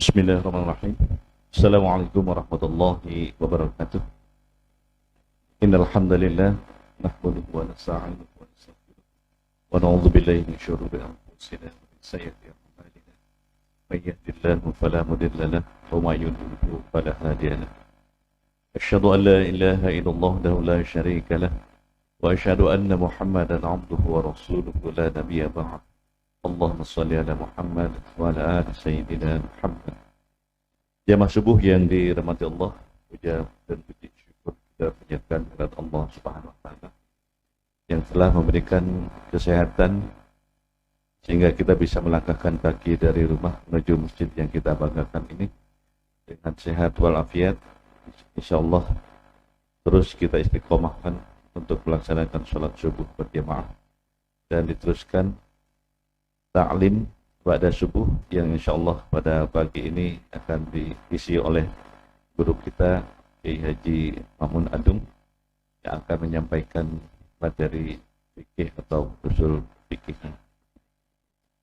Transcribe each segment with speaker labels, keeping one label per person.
Speaker 1: Bismillahirrahmanirrahim. Assalamualaikum warahmatullahi wabarakatuh. Innal hamdalillah nahmaduhu wa nasta'inuhu wa nastaghfiruh wa na'udzu billahi min shururi anfusina wa min sayyiati a'malina. May yahdihillahu fala mudilla lahu wa may yudlil fala hadiya lahu. Asyhadu an la ilaha illallah wahdahu la syarika lahu wa asyhadu anna Muhammadan 'abduhu wa rasuluhu la nabiyya ba'd. Allahumma shalli ala Muhammad wa ala ali sayyidina Muhammad. Jamaah subuh yang dirahmati Allah, puja dan puji syukur kita panjatkan kepada Allah Subhanahu wa taala yang telah memberikan kesehatan sehingga kita bisa melangkahkan kaki dari rumah menuju masjid yang kita banggakan ini dengan sehat walafiat. Insyaallah terus kita istiqomahkan untuk melaksanakan sholat subuh berjamaah dan diteruskan ta'lim pada subuh yang insyaallah pada pagi ini akan diisi oleh guru kita Kiai Haji Mamun Adung yang akan menyampaikan materi fikih atau usul fikihnya.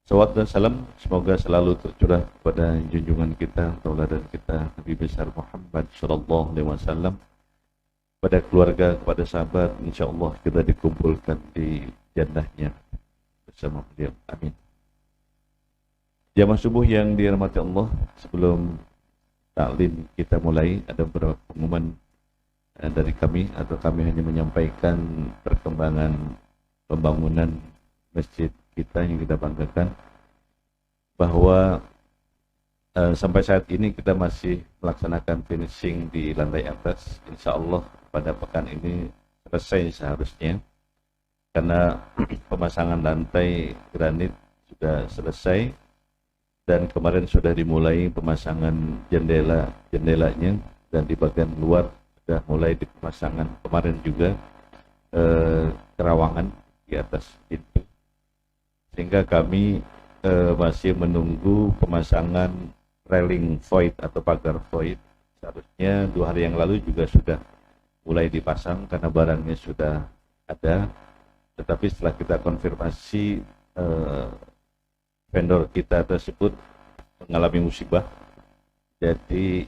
Speaker 1: Salawat dan salam semoga selalu tercurah kepada junjungan kita, tauladan kita Nabi besar Muhammad sallallahu alaihi wasallam, pada keluarga, kepada sahabat, insyaallah kita dikumpulkan di jannahnya bersama beliau. Amin. Jamaah subuh yang dirahmati Allah, sebelum taklim kita mulai ada beberapa pengumuman dari kami, atau kami hanya menyampaikan perkembangan pembangunan masjid kita yang kita banggakan, bahwa sampai saat ini kita masih melaksanakan finishing di lantai atas. Insya Allah pada pekan ini selesai seharusnya, karena pemasangan lantai granit sudah selesai. Dan kemarin sudah dimulai pemasangan jendelanya, dan di bagian luar sudah mulai dipasangkan kemarin juga terawangan di atas pintu, sehingga kami masih menunggu pemasangan railing void atau pagar void. Seharusnya 2 hari yang lalu juga sudah mulai dipasang karena barangnya sudah ada, tetapi setelah kita konfirmasi vendor kita tersebut mengalami musibah, jadi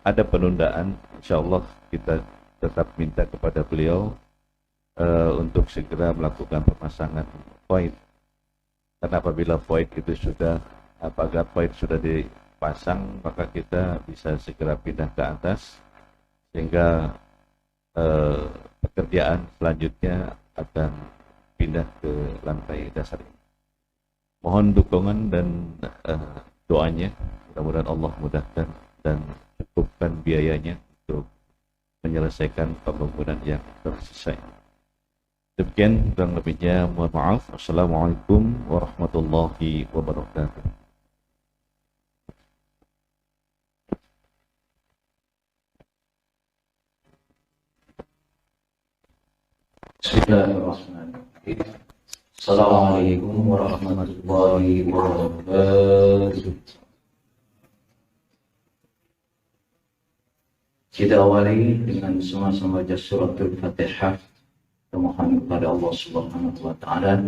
Speaker 1: ada penundaan. Insyaallah kita tetap minta kepada beliau untuk segera melakukan pemasangan void, karena apabila void itu sudah pagar void sudah dipasang, maka kita bisa segera pindah ke atas, sehingga pekerjaan selanjutnya akan pindah ke lantai dasar ini. Mohon dukungan dan doanya, mudah-mudahan Allah mudahkan dan cukupkan biayanya untuk menyelesaikan pembangunan yang telah selesai. Demikian kurang lebihnya, mohon maaf. Assalamualaikum warahmatullahi wabarakatuh.
Speaker 2: Bismillahirrahmanirrahim. Assalamualaikum warahmatullahi wabarakatuh. Kita awali dengan sama-sama baca suratul Fatihah. Kita mohon kepada Allah Subhanahu wa taala,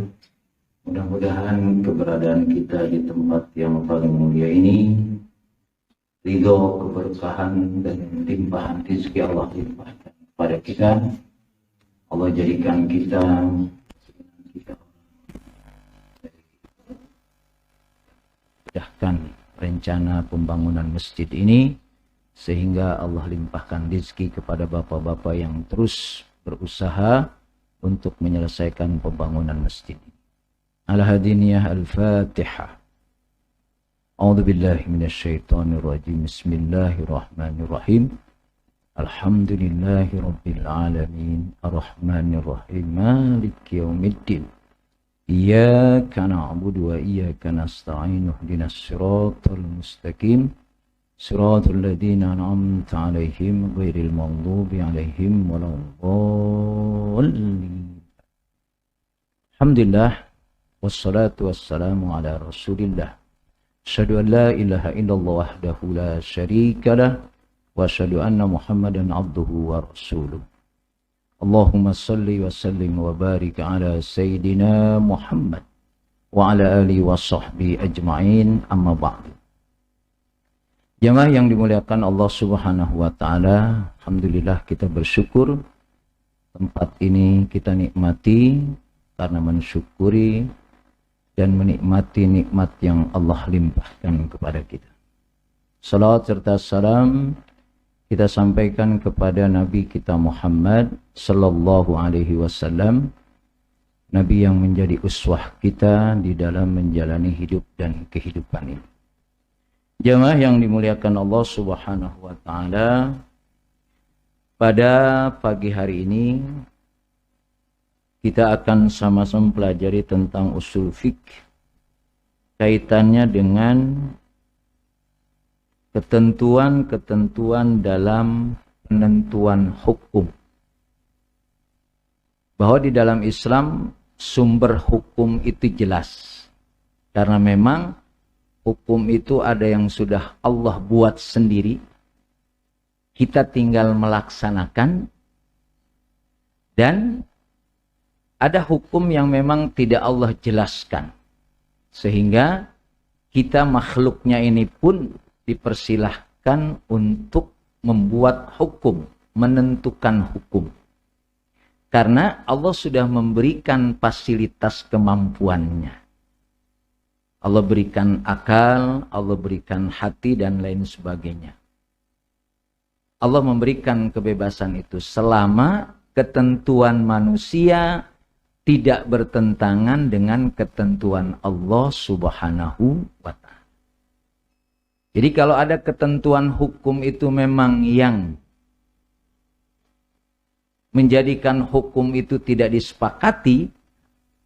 Speaker 2: mudah-mudahan keberadaan kita di tempat yang paling mulia ini, ridho, keberkahan dan limpahan rezeki Allah limpahkan kepada kita. Allah jadikan kita rencana pembangunan masjid ini, sehingga Allah limpahkan rezeki kepada bapak-bapak yang terus berusaha untuk menyelesaikan pembangunan masjid ini. Al-Hadiniyah Al-Fatihah. A'udzu billahi minasyaitonir rajim. Bismillahirrahmanirrahim. Alhamdulillahi rabbil alamin. Arrahmanir rahim. Maliki yaumiddin. Iyyaka na'budu wa iyyaka nasta'in. Ihdinas siratal mustaqim. Siratal ladzina an'amta 'alaihim ghairil maghdubi 'alaihim waladdallin. Alhamdulillah wassalatu wassalamu ala Rasulillah. Asyhadu an la ilaha illallah wahdahu la syarika lah wa asyhadu anna Muhammadan 'abduhu wa rasuluh. Allahumma salli wa sallim wa barik ala Sayyidina Muhammad wa ala alihi wa sahbihi ajma'in, amma ba'du. Jamaah yang dimuliakan Allah Subhanahu wa taala, alhamdulillah kita bersyukur tempat ini kita nikmati karena mensyukuri dan menikmati nikmat yang Allah limpahkan kepada kita. Salawat serta salam kita sampaikan kepada Nabi kita Muhammad sallallahu alaihi wasallam, Nabi yang menjadi uswah kita di dalam menjalani hidup dan kehidupan ini. Jamaah yang dimuliakan Allah Subhanahu wa taala, pada pagi hari ini kita akan sama-sama pelajari tentang usul fikih kaitannya dengan ketentuan-ketentuan dalam penentuan hukum. Bahwa di dalam Islam sumber hukum itu jelas. Karena memang hukum itu ada yang sudah Allah buat sendiri. Kita tinggal melaksanakan. Dan ada hukum yang memang tidak Allah jelaskan. Sehingga kita makhluknya ini pun dipersilahkan untuk membuat hukum, menentukan hukum. Karena Allah sudah memberikan fasilitas kemampuannya. Allah berikan akal, Allah berikan hati, dan lain sebagainya. Allah memberikan kebebasan itu selama ketentuan manusia tidak bertentangan dengan ketentuan Allah Subhanahu wa ta'ala. Jadi kalau ada ketentuan hukum itu memang yang menjadikan hukum itu tidak disepakati,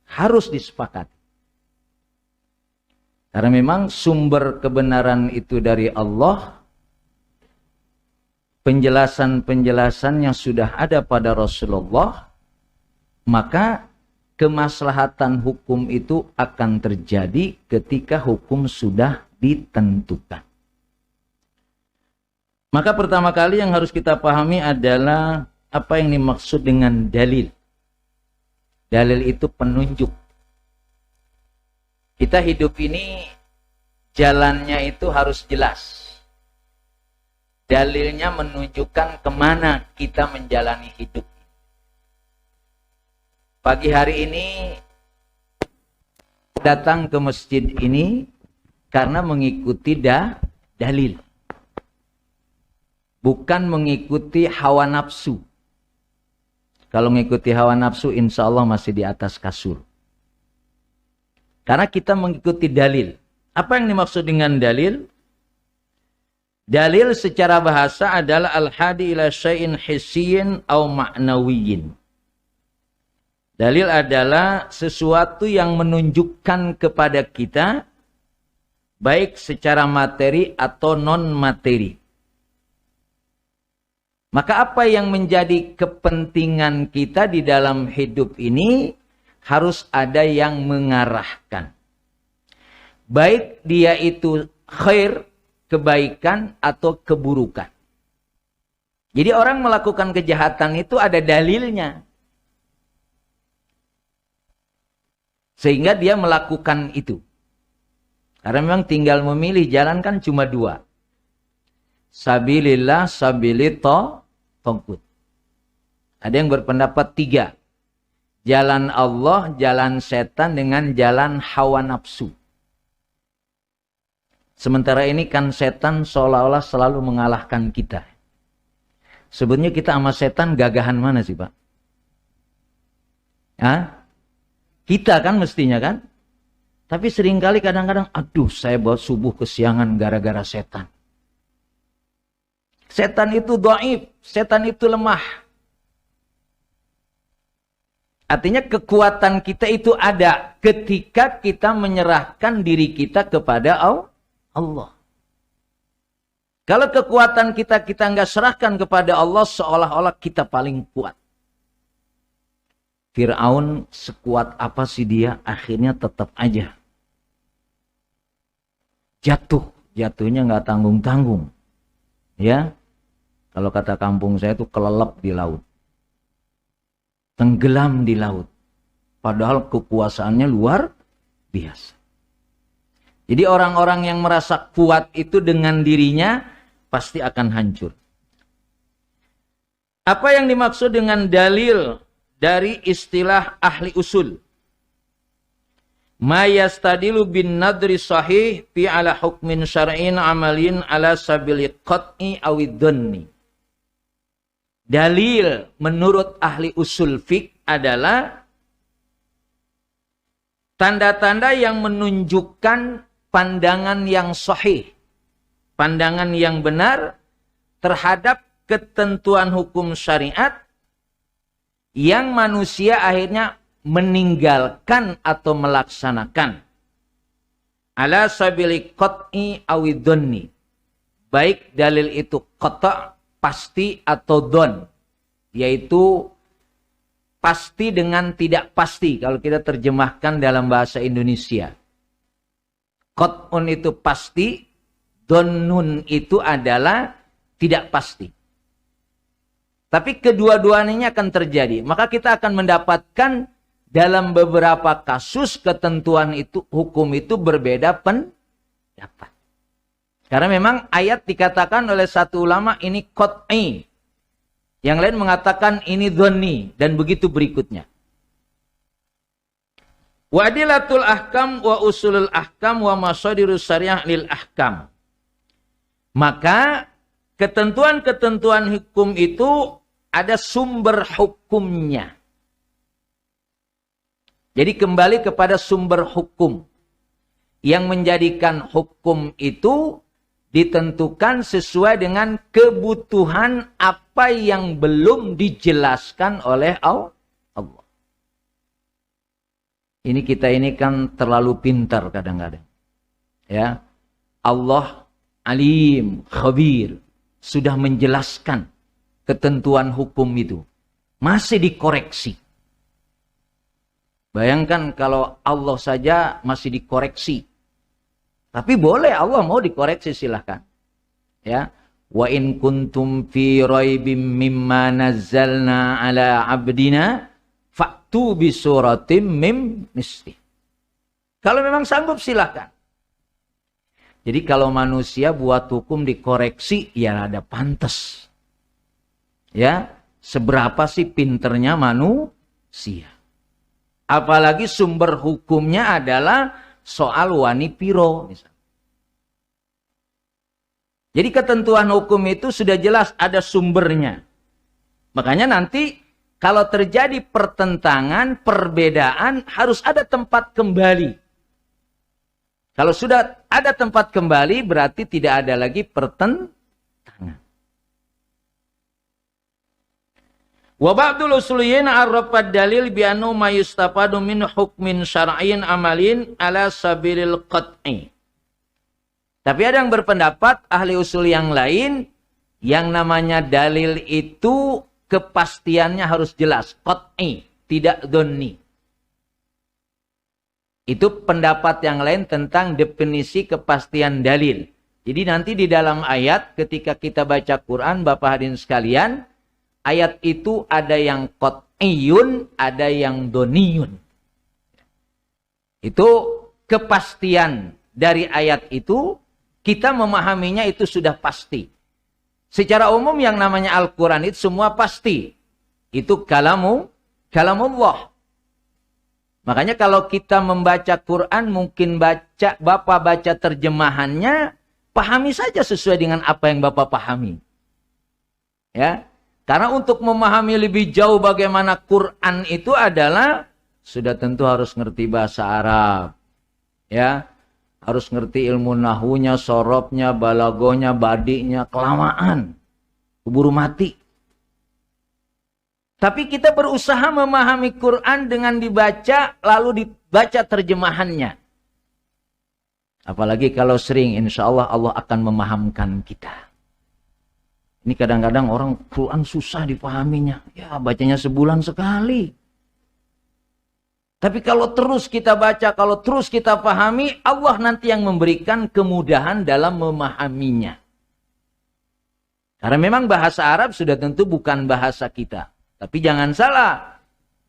Speaker 2: harus disepakati. Karena memang sumber kebenaran itu dari Allah. Penjelasan-penjelasan yang sudah ada pada Rasulullah. Maka kemaslahatan hukum itu akan terjadi ketika hukum sudah ditentukan. Maka pertama kali yang harus kita pahami adalah apa yang dimaksud dengan dalil. Dalil itu penunjuk. Kita hidup ini jalannya itu harus jelas. Dalilnya menunjukkan kemana kita menjalani hidup. Pagi hari ini datang ke masjid ini karena mengikuti dalil. Bukan mengikuti hawa nafsu. Kalau mengikuti hawa nafsu insya Allah masih di atas kasur. Karena kita mengikuti dalil. Apa yang dimaksud dengan dalil? Dalil secara bahasa adalah al-hadi ila syai'in hissiyin au ma'nawiyin. Dalil adalah sesuatu yang menunjukkan kepada kita baik secara materi atau non-materi. Maka apa yang menjadi kepentingan kita di dalam hidup ini harus ada yang mengarahkan. Baik dia itu khair, kebaikan, atau keburukan. Jadi orang melakukan kejahatan itu ada dalilnya. Sehingga dia melakukan itu. Karena memang tinggal memilih jalan kan cuma dua. Sabilillah, sabilito, tongkut. Ada yang berpendapat tiga. Jalan Allah, jalan setan, dengan jalan hawa nafsu. Sementara ini kan setan seolah-olah selalu mengalahkan kita. Sebenarnya kita sama setan gagahan mana sih Pak? Hah? Kita kan mestinya kan? Tapi seringkali kadang-kadang, aduh saya bawa subuh kesiangan gara-gara setan. Setan itu dhaif, setan itu lemah. Artinya kekuatan kita itu ada ketika kita menyerahkan diri kita kepada Allah. Kalau kekuatan kita nggak serahkan kepada Allah, seolah-olah kita paling kuat. Fir'aun sekuat apa sih dia, akhirnya tetap aja jatuhnya nggak tanggung-tanggung. Ya, kalau kata kampung saya itu kelelep di laut. Tenggelam di laut. Padahal kekuasaannya luar biasa. Jadi orang-orang yang merasa kuat itu dengan dirinya pasti akan hancur. Apa yang dimaksud dengan dalil dari istilah ahli usul? Ma yastadilu bin nadri sahih fi ala hukmin syar'in amalin ala sabili qat'i awid dhanni. Dalil menurut ahli usul fiqh adalah tanda-tanda yang menunjukkan pandangan yang sahih, pandangan yang benar terhadap ketentuan hukum syariat yang manusia akhirnya meninggalkan atau melaksanakan. Ala sabili qat'i awid dhanni. Baik dalil itu qata' pasti atau don, yaitu pasti dengan tidak pasti kalau kita terjemahkan dalam bahasa Indonesia. Qat'un itu pasti, donnun itu adalah tidak pasti. Tapi kedua-duanya akan terjadi. Maka kita akan mendapatkan dalam beberapa kasus ketentuan itu, hukum itu berbeda pendapat. Karena memang ayat dikatakan oleh satu ulama ini qat'i. Yang lain mengatakan ini dhonni. Dan begitu berikutnya. Wadilatul ahkam wa usulul ahkam wa masadirus syariah lil ahkam. Maka ketentuan-ketentuan hukum itu ada sumber hukumnya. Jadi kembali kepada sumber hukum. Yang menjadikan hukum itu ditentukan sesuai dengan kebutuhan apa yang belum dijelaskan oleh Allah. Ini kita ini kan terlalu pintar kadang-kadang. Ya. Allah alim, khabir, sudah menjelaskan ketentuan hukum itu. Masih dikoreksi. Bayangkan kalau Allah saja masih dikoreksi. Tapi boleh Allah mau dikoreksi silahkan. Ya. Wa in kuntum fi raibim mimma nazzalna ala abdina fa'tu bi suratim mim misli. Kalau memang sanggup silahkan. Jadi kalau manusia buat hukum dikoreksi ya ada pantas. Ya, seberapa sih pinternya manusia. Apalagi sumber hukumnya adalah soal wani piro misalnya. Jadi ketentuan hukum itu sudah jelas ada sumbernya. Makanya nanti kalau terjadi pertentangan, perbedaan harus ada tempat kembali. Kalau sudah ada tempat kembali berarti tidak ada lagi pertentangan. Wa ba'dul usuliyyin arrafad dalil bi annu ma yustafadu min hukmin syar'iyyin amalin ala sabilil qat'i. Tapi ada yang berpendapat ahli usul yang lain yang namanya dalil itu kepastiannya harus jelas, qat'i, tidak dhonni. Itu pendapat yang lain tentang definisi kepastian dalil. Jadi nanti di dalam ayat ketika kita baca Quran Bapak hadirin sekalian, ayat itu ada yang qat'iyun, ada yang dhoniyun. Itu kepastian dari ayat itu, kita memahaminya itu sudah pasti. Secara umum yang namanya Al-Quran itu semua pasti. Itu kalamullah. Makanya kalau kita membaca Quran, mungkin Bapak baca terjemahannya, pahami saja sesuai dengan apa yang Bapak pahami. Ya. Karena untuk memahami lebih jauh bagaimana Quran itu adalah sudah tentu harus ngerti bahasa Arab. Ya. Harus ngerti ilmu nahunya, sorobnya, balagonya, badinya, kelamaan. Keburu mati. Tapi kita berusaha memahami Quran dengan dibaca, lalu dibaca terjemahannya. Apalagi kalau sering, insya Allah Allah akan memahamkan kita. Ini kadang-kadang orang Quran susah dipahaminya. Ya bacanya sebulan sekali. Tapi kalau terus kita baca, kalau terus kita pahami, Allah nanti yang memberikan kemudahan dalam memahaminya. Karena memang bahasa Arab sudah tentu bukan bahasa kita. Tapi jangan salah.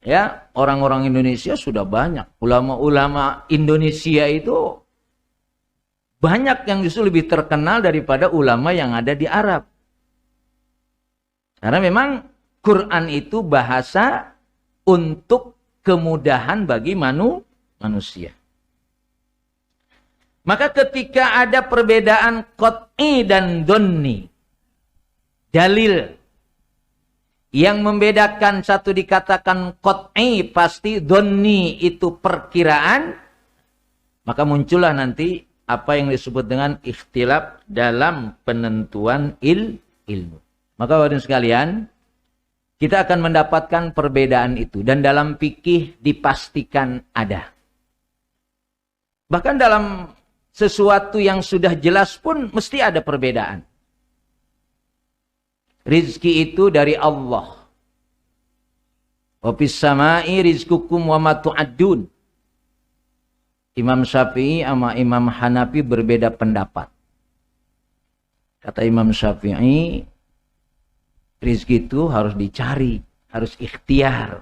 Speaker 2: Ya, orang-orang Indonesia sudah banyak. Ulama-ulama Indonesia itu
Speaker 3: Banyak yang justru lebih terkenal daripada ulama yang ada di Arab. Karena memang Quran itu bahasa untuk kemudahan bagi manusia. Maka ketika ada perbedaan qat'i dan dhanni, dalil yang membedakan, satu dikatakan qat'i pasti, dhanni itu perkiraan, maka muncullah nanti apa yang disebut dengan ikhtilaf dalam penentuan ilmu. Maka hadirin sekalian, kita akan mendapatkan perbedaan itu, dan dalam fikih dipastikan ada. Bahkan dalam sesuatu yang sudah jelas pun mesti ada perbedaan. Rizki itu dari Allah. Wa fis samai rizqukum wa ma tu'addun. Imam Syafi'i sama Imam Hanafi berbeda pendapat. Kata Imam Syafi'i, rizki itu harus dicari, harus ikhtiar.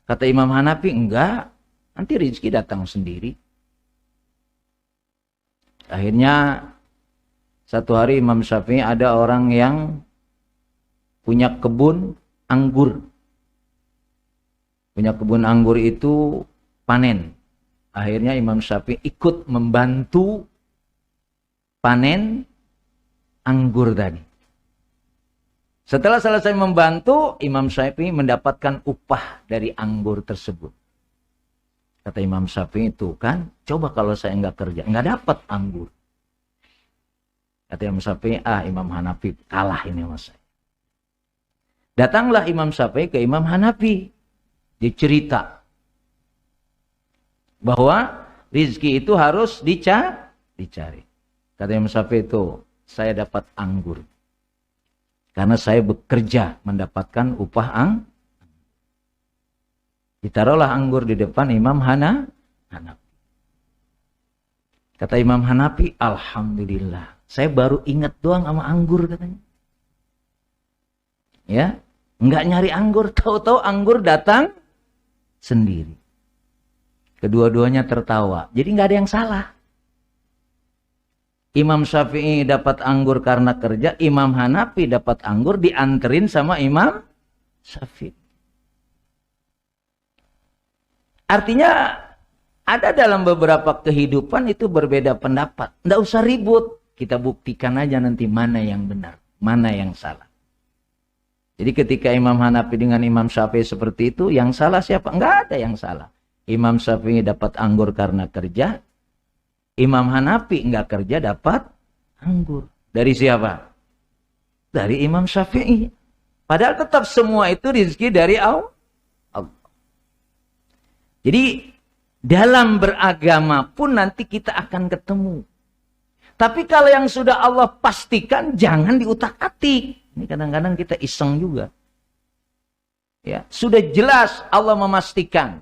Speaker 3: Kata Imam Hanafi, enggak, nanti rizki datang sendiri. Akhirnya satu hari Imam Syafi'i, ada orang yang punya kebun anggur. Punya kebun anggur itu panen. Akhirnya Imam Syafi'i ikut membantu panen anggur tadi. Setelah selesai membantu, Imam Syafi'i mendapatkan upah dari anggur tersebut. Kata Imam Syafi'i, itu kan, coba kalau saya nggak kerja, nggak dapat anggur. Kata Imam Syafi'i, Imam Hanafi kalah ini sama saya. Datanglah Imam Syafi'i ke Imam Hanafi. Dia cerita bahwa rizki itu harus dicari. Kata Imam Syafi'i, itu saya dapat anggur. Karena saya bekerja mendapatkan upah anggur. Ditaruhlah anggur di depan Imam Hanafi. Kata Imam Hanafi, alhamdulillah, saya baru ingat doang sama anggur, katanya. Ya, nggak nyari anggur, tahu-tahu anggur datang sendiri. Kedua-duanya tertawa. Jadi nggak ada yang salah. Imam Syafi'i dapat anggur karena kerja, Imam Hanafi dapat anggur dianterin sama Imam Syafi'i. Artinya ada dalam beberapa kehidupan itu berbeda pendapat. Nggak usah ribut. Kita buktikan aja nanti mana yang benar, mana yang salah. Jadi ketika Imam Hanafi dengan Imam Syafi'i seperti itu, yang salah siapa? Nggak ada yang salah. Imam Syafi'i dapat anggur karena kerja. Imam Hanafi nggak kerja dapat anggur. Dari siapa? Dari Imam Syafi'i. Padahal tetap semua itu rezeki dari Allah. Jadi dalam beragama pun nanti kita akan ketemu. Tapi kalau yang sudah Allah pastikan, jangan diutak-atik. Ini kadang-kadang kita iseng juga. Ya, sudah jelas Allah memastikan.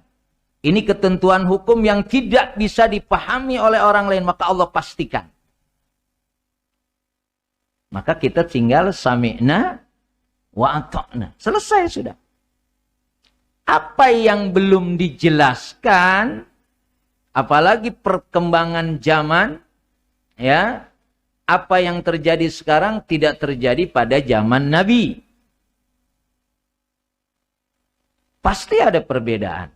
Speaker 3: Ini ketentuan hukum yang tidak bisa dipahami oleh orang lain, maka Allah pastikan. Maka kita tinggal sami'na wa ata'na. Selesai sudah. Apa yang belum dijelaskan, apalagi perkembangan zaman, ya, apa yang terjadi sekarang tidak terjadi pada zaman Nabi. Pasti ada perbedaan.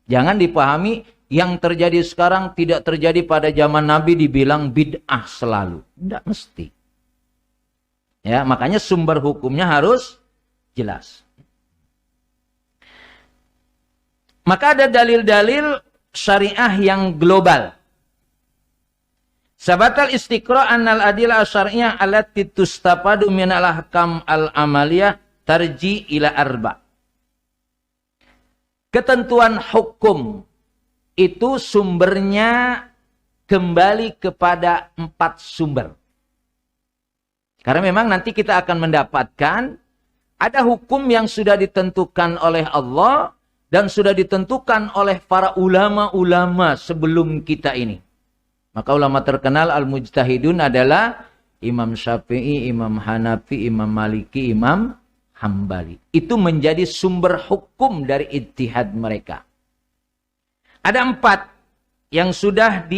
Speaker 3: Jangan dipahami yang terjadi sekarang tidak terjadi pada zaman Nabi dibilang bid'ah selalu. Tidak mesti. Ya, makanya sumber hukumnya harus jelas. Maka ada dalil-dalil syariah yang global. Sabatal istiqra' annal adillah syariah allati tustafadu minal ahkam al-amaliyah tarji ila arba'. Ketentuan hukum itu sumbernya kembali kepada 4 sumber. Karena memang nanti kita akan mendapatkan ada hukum yang sudah ditentukan oleh Allah dan sudah ditentukan oleh para ulama-ulama sebelum kita ini. Maka ulama terkenal al-mujtahidun adalah Imam Syafi'i, Imam Hanafi, Imam Maliki, Imam Hambali. Itu menjadi sumber hukum dari ijtihad mereka. Ada 4 yang sudah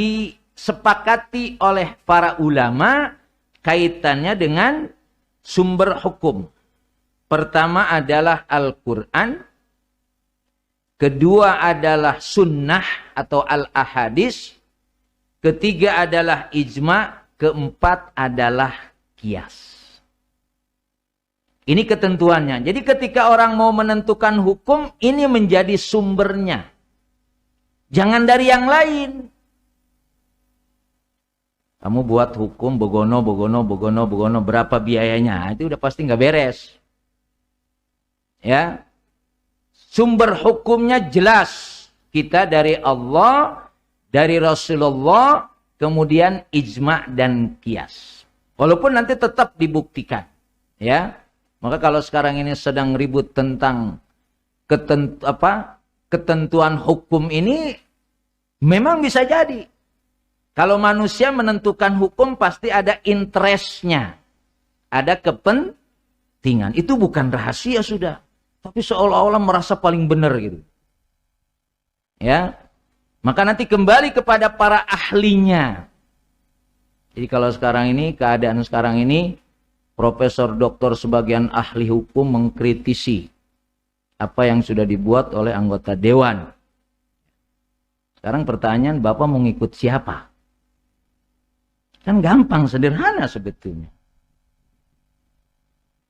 Speaker 3: disepakati oleh para ulama kaitannya dengan sumber hukum. Pertama adalah Al-Quran. Kedua adalah sunnah atau al-ahadis. Ketiga adalah ijma. Keempat adalah qiyas. Ini ketentuannya. Jadi ketika orang mau menentukan hukum, ini menjadi sumbernya. Jangan dari yang lain. Kamu buat hukum begono, berapa biayanya? Itu udah pasti nggak beres. Ya, sumber hukumnya jelas. Kita dari Allah, dari Rasulullah, kemudian ijma dan qiyas. Walaupun nanti tetap dibuktikan. Ya, maka kalau sekarang ini sedang ribut tentang ketentuan hukum ini, memang bisa jadi. Kalau manusia menentukan hukum pasti ada interestnya. Ada kepentingan. Itu bukan rahasia sudah. Tapi seolah-olah merasa paling benar gitu. Ya. Maka nanti kembali kepada para ahlinya. Jadi kalau sekarang ini, keadaan sekarang ini, profesor doktor sebagian ahli hukum mengkritisi apa yang sudah dibuat oleh anggota dewan. Sekarang pertanyaan, Bapak mau ngikut siapa? Kan gampang, sederhana sebetulnya.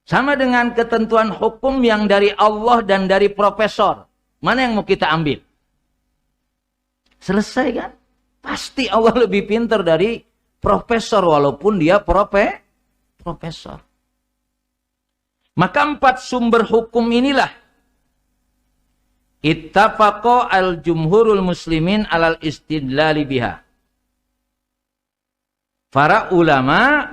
Speaker 3: Sama dengan ketentuan hukum yang dari Allah dan dari profesor. Mana yang mau kita ambil? Selesai kan? Pasti Allah lebih pintar dari profesor walaupun dia profesor. Maka 4 sumber hukum inilah ittafaqa al-jumhurul muslimin alal istidlali biha. Para ulama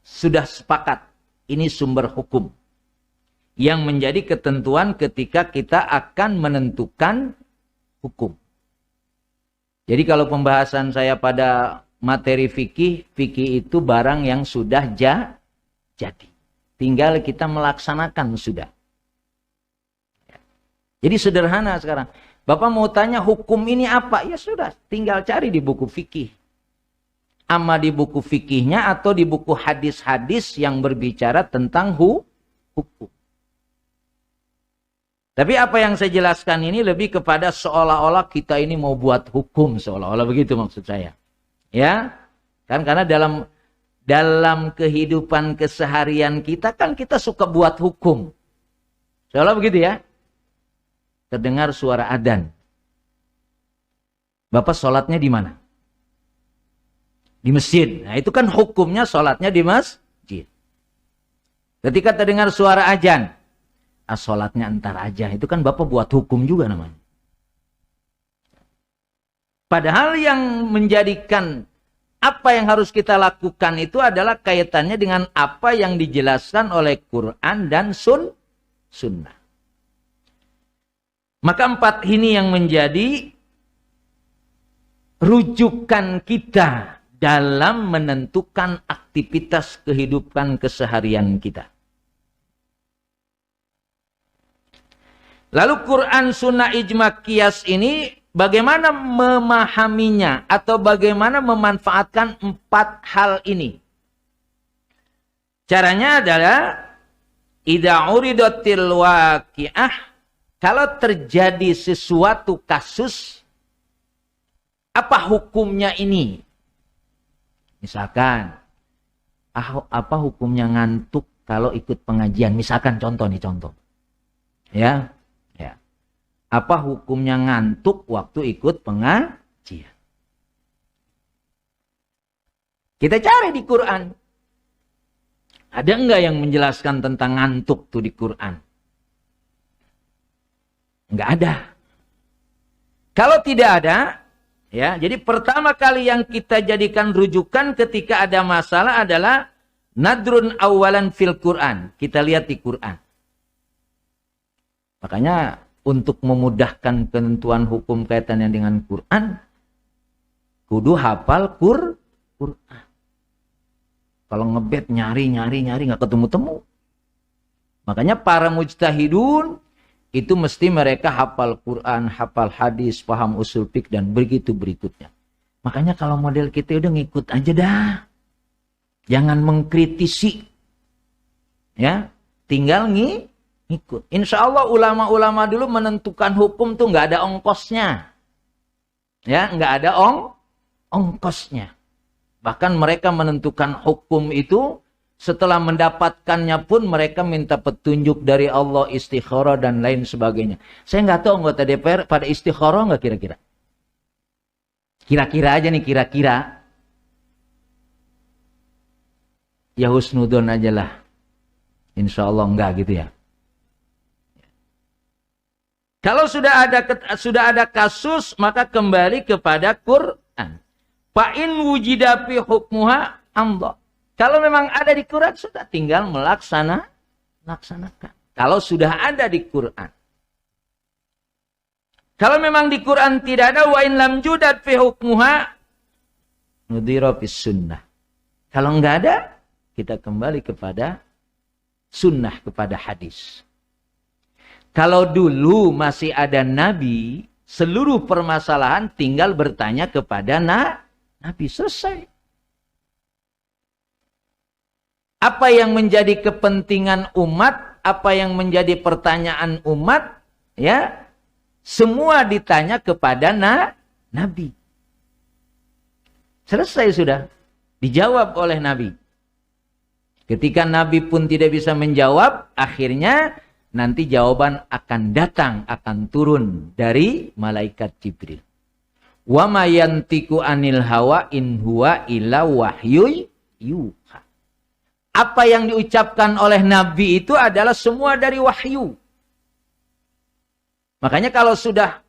Speaker 3: sudah sepakat ini sumber hukum yang menjadi ketentuan ketika kita akan menentukan hukum. Jadi kalau pembahasan saya pada materi fikih, fikih itu barang yang sudah jadi. Tinggal kita melaksanakan sudah. Jadi sederhana sekarang. Bapak mau tanya hukum ini apa? Ya sudah, tinggal cari di buku fikih. Ama di buku fikihnya atau di buku hadis-hadis yang berbicara tentang hukum. Tapi apa yang saya jelaskan ini lebih kepada seolah-olah kita ini mau buat hukum, seolah-olah begitu maksud saya. Ya, kan karena dalam kehidupan keseharian kita kan kita suka buat hukum. Seolah begitu ya. Terdengar suara adzan. Bapak sholatnya di mana? Di masjid. Nah itu kan hukumnya sholatnya di masjid. Ketika terdengar suara azan, sholatnya entar aja. Itu kan Bapak buat hukum juga namanya. Padahal yang menjadikan apa yang harus kita lakukan itu adalah kaitannya dengan apa yang dijelaskan oleh Quran dan sunnah. Maka 4 ini yang menjadi rujukan kita dalam menentukan aktivitas kehidupan keseharian kita. Lalu Quran, sunnah, ijma, qiyas ini bagaimana memahaminya atau bagaimana memanfaatkan 4 hal ini? Caranya adalah idza uridatil waqi'ah, kalau terjadi sesuatu kasus, apa hukumnya ini? Misalkan, apa hukumnya ngantuk kalau ikut pengajian? Misalkan contoh. Ya. Apa hukumnya ngantuk waktu ikut pengajian? Kita cari di Quran. Ada enggak yang menjelaskan tentang ngantuk tuh di Quran? Enggak ada. Kalau tidak ada, ya, jadi pertama kali yang kita jadikan rujukan ketika ada masalah adalah nadrun awalan fil Quran. Kita lihat di Quran. Makanya untuk memudahkan penentuan hukum kaitannya dengan Quran, kudu hafal Quran. Kalau ngebet nyari nggak ketemu-temu. Makanya para mujtahidun itu mesti mereka hafal Quran, hafal hadis, paham usul fiqh dan begitu berikutnya. Makanya kalau model kita udah ngikut aja dah. Jangan mengkritisi. Ya, tinggal ngikut. Insya Allah ulama-ulama dulu menentukan hukum tuh nggak ada ongkosnya. Ya, nggak ada ongkosnya. Bahkan mereka menentukan hukum itu setelah mendapatkannya pun mereka minta petunjuk dari Allah, istikharah dan lain sebagainya. Saya nggak tahu anggota DPR pada istikharah nggak kira-kira? Kira-kira aja nih, kira-kira. Ya husnudon aja lah. Insya Allah enggak gitu ya. Kalau sudah ada kasus, maka kembali kepada Quran. Fa'in wujidapi hukmuha amdo. Kalau memang ada di Quran, sudah tinggal melaksanakan. Kalau sudah ada di Quran. Kalau memang di Quran tidak ada, wa in lam judad fi hukmuha nudhira bis sunnah. Kalau enggak ada, kita kembali kepada sunnah, kepada hadis. Kalau dulu masih ada nabi, seluruh permasalahan tinggal bertanya kepada nabi, selesai. Apa yang menjadi kepentingan umat, apa yang menjadi pertanyaan umat, ya, semua ditanya kepada nabi. Selesai sudah, dijawab oleh nabi. Ketika nabi pun tidak bisa menjawab, akhirnya nanti jawaban akan datang, akan turun dari malaikat Jibril. Wa ma yantiqu anil hawa in huwa illa wahyu yuha. Apa yang diucapkan oleh nabi itu adalah semua dari wahyu. Makanya kalau sudah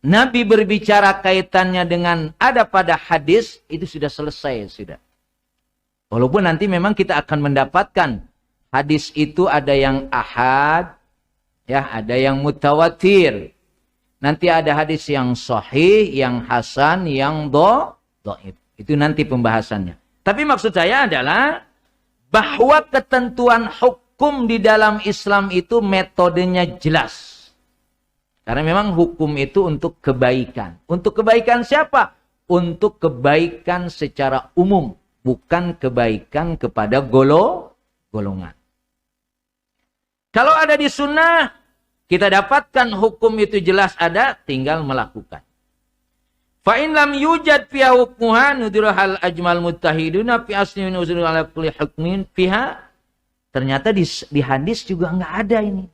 Speaker 3: nabi berbicara kaitannya dengan ada pada hadis, itu sudah selesai sudah. Walaupun nanti memang kita akan mendapatkan hadis itu ada yang ahad, ya, ada yang mutawatir. Nanti ada hadis yang sahih, yang hasan, yang dhaif. Itu nanti pembahasannya. Tapi maksud saya adalah bahwa ketentuan hukum di dalam Islam itu metodenya jelas. Karena memang hukum itu untuk kebaikan. Untuk kebaikan siapa? Untuk kebaikan secara umum. Bukan kebaikan kepada golongan. Kalau ada di sunnah, kita dapatkan hukum itu jelas ada, tinggal melakukan. Fa'in lam yujad fiha hukmuha nudirahal ajmal muttahiduna fi asli min uzuri ala kulli hukmin fiha. Ternyata di hadis juga nggak ada ini.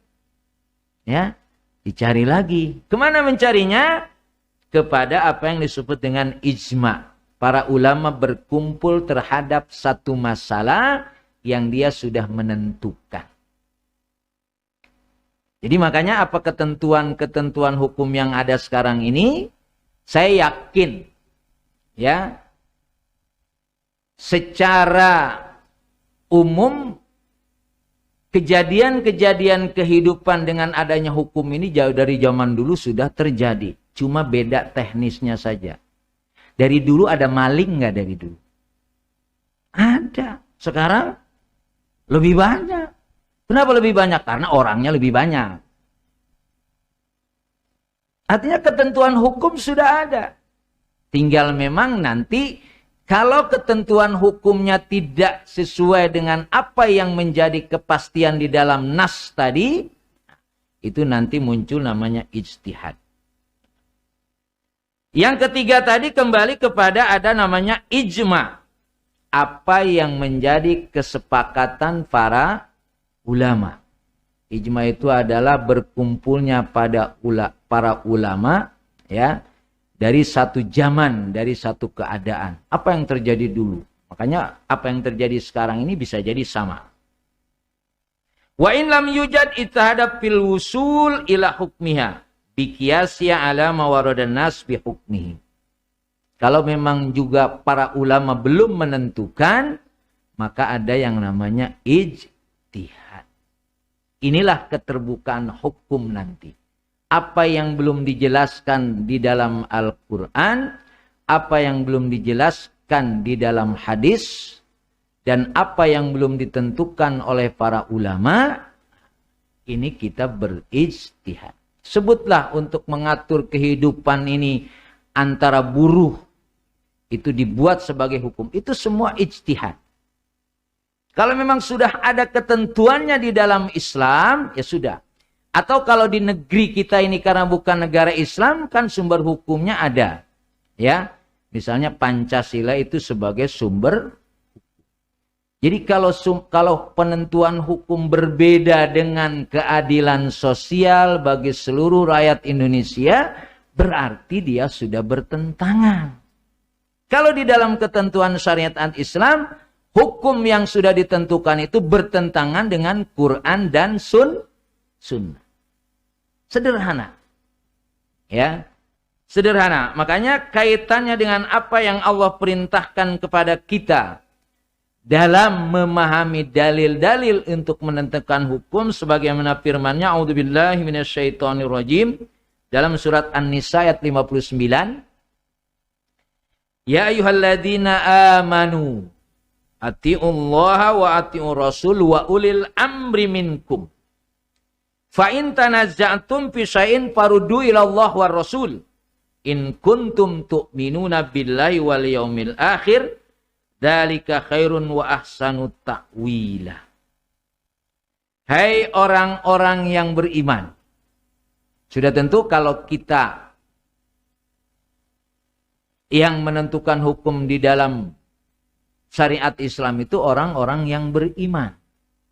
Speaker 3: Ya, dicari lagi. Kemana mencarinya? Kepada apa yang disebut dengan ijma. Para ulama berkumpul terhadap satu masalah yang dia sudah menentukan. Jadi makanya apa ketentuan-ketentuan hukum yang ada sekarang ini, saya yakin, ya, secara umum kejadian-kejadian kehidupan dengan adanya hukum ini jauh dari zaman dulu sudah terjadi. Cuma beda teknisnya saja. Dari dulu ada maling nggak dari dulu? Ada. Sekarang lebih banyak. Kenapa lebih banyak? Karena orangnya lebih banyak. Artinya ketentuan hukum sudah ada. Tinggal memang nanti kalau ketentuan hukumnya tidak sesuai dengan apa yang menjadi kepastian di dalam nas tadi, itu nanti muncul namanya ijtihad. Yang ketiga tadi kembali kepada ada namanya ijma. Apa yang menjadi kesepakatan para ulama. Ijma itu adalah berkumpulnya para ulama, ya, dari satu zaman, dari satu keadaan. Apa yang terjadi dulu? Makanya apa yang terjadi sekarang ini bisa jadi sama. Wa in lam yujad ittihada fil wusul ila hukmiha bi qiyasya ala ma waradan nas bi hukmihi. Kalau memang juga para ulama belum menentukan, maka ada yang namanya ijtihad. Inilah keterbukaan hukum nanti. Apa yang belum dijelaskan di dalam Al-Quran, apa yang belum dijelaskan di dalam hadis, dan apa yang belum ditentukan oleh para ulama, ini kita berijtihad. Sebutlah untuk mengatur kehidupan ini antara buruh itu dibuat sebagai hukum. Itu semua ijtihad. Kalau memang sudah ada ketentuannya di dalam Islam, ya sudah. Atau kalau di negeri kita ini karena bukan negara Islam, kan sumber hukumnya ada. Ya, misalnya Pancasila itu sebagai sumber. Jadi kalau penentuan hukum berbeda dengan keadilan sosial bagi seluruh rakyat Indonesia, berarti dia sudah bertentangan. Kalau di dalam ketentuan syariat Islam, hukum yang sudah ditentukan itu bertentangan dengan Quran dan Sunnah. Sederhana. Ya. Sederhana. Makanya kaitannya dengan apa yang Allah perintahkan kepada kita dalam memahami dalil-dalil untuk menentukan hukum sebagaimana firman-Nya a'udzubillahi minasyaitonirrajim dalam surat An-Nisa ayat 59. Ya ayyuhalladzina amanu atiullaha wa atiur rasul wa ulil amri minkum. Fa in tanazza'tum fi syai'in faruddu ila Allah war rasul. In kuntum tu'minuna billahi wal yaumil akhir, dzalika khairun wa ahsanu ta'wila. Hai orang-orang yang beriman. Sudah tentu kalau kita yang menentukan hukum di dalam syariat Islam itu orang-orang yang beriman.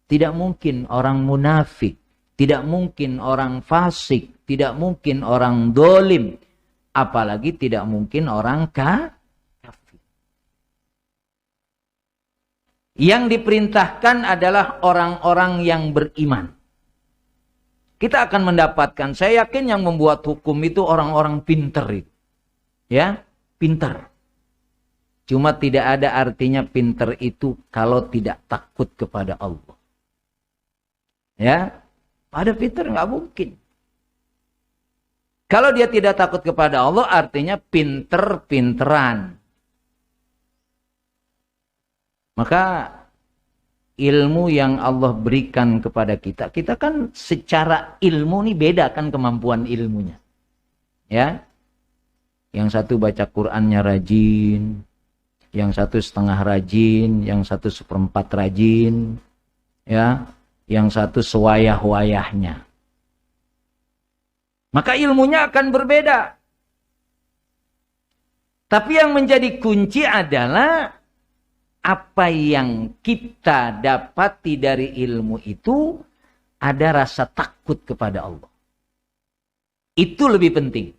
Speaker 3: Tidak mungkin orang munafik. Tidak mungkin orang fasik. Tidak mungkin orang dolim. Apalagi tidak mungkin orang kafir. Yang diperintahkan adalah orang-orang yang beriman. Kita akan mendapatkan, saya yakin yang membuat hukum itu orang-orang pinter itu. Ya, pinter. Cuma tidak ada artinya pinter itu kalau tidak takut kepada Allah. Ya, pada pinter nggak mungkin. Kalau dia tidak takut kepada Allah, artinya pinter-pinteran. Maka ilmu yang Allah berikan kepada kita, kita kan secara ilmu nih beda kan kemampuan ilmunya. Ya, yang satu baca Qur'annya rajin, yang satu setengah rajin, yang satu seperempat rajin, ya, yang satu sewayah-wayahnya. Maka ilmunya akan berbeda. Tapi yang menjadi kunci adalah apa yang kita dapati dari ilmu itu ada rasa takut kepada Allah. Itu lebih penting.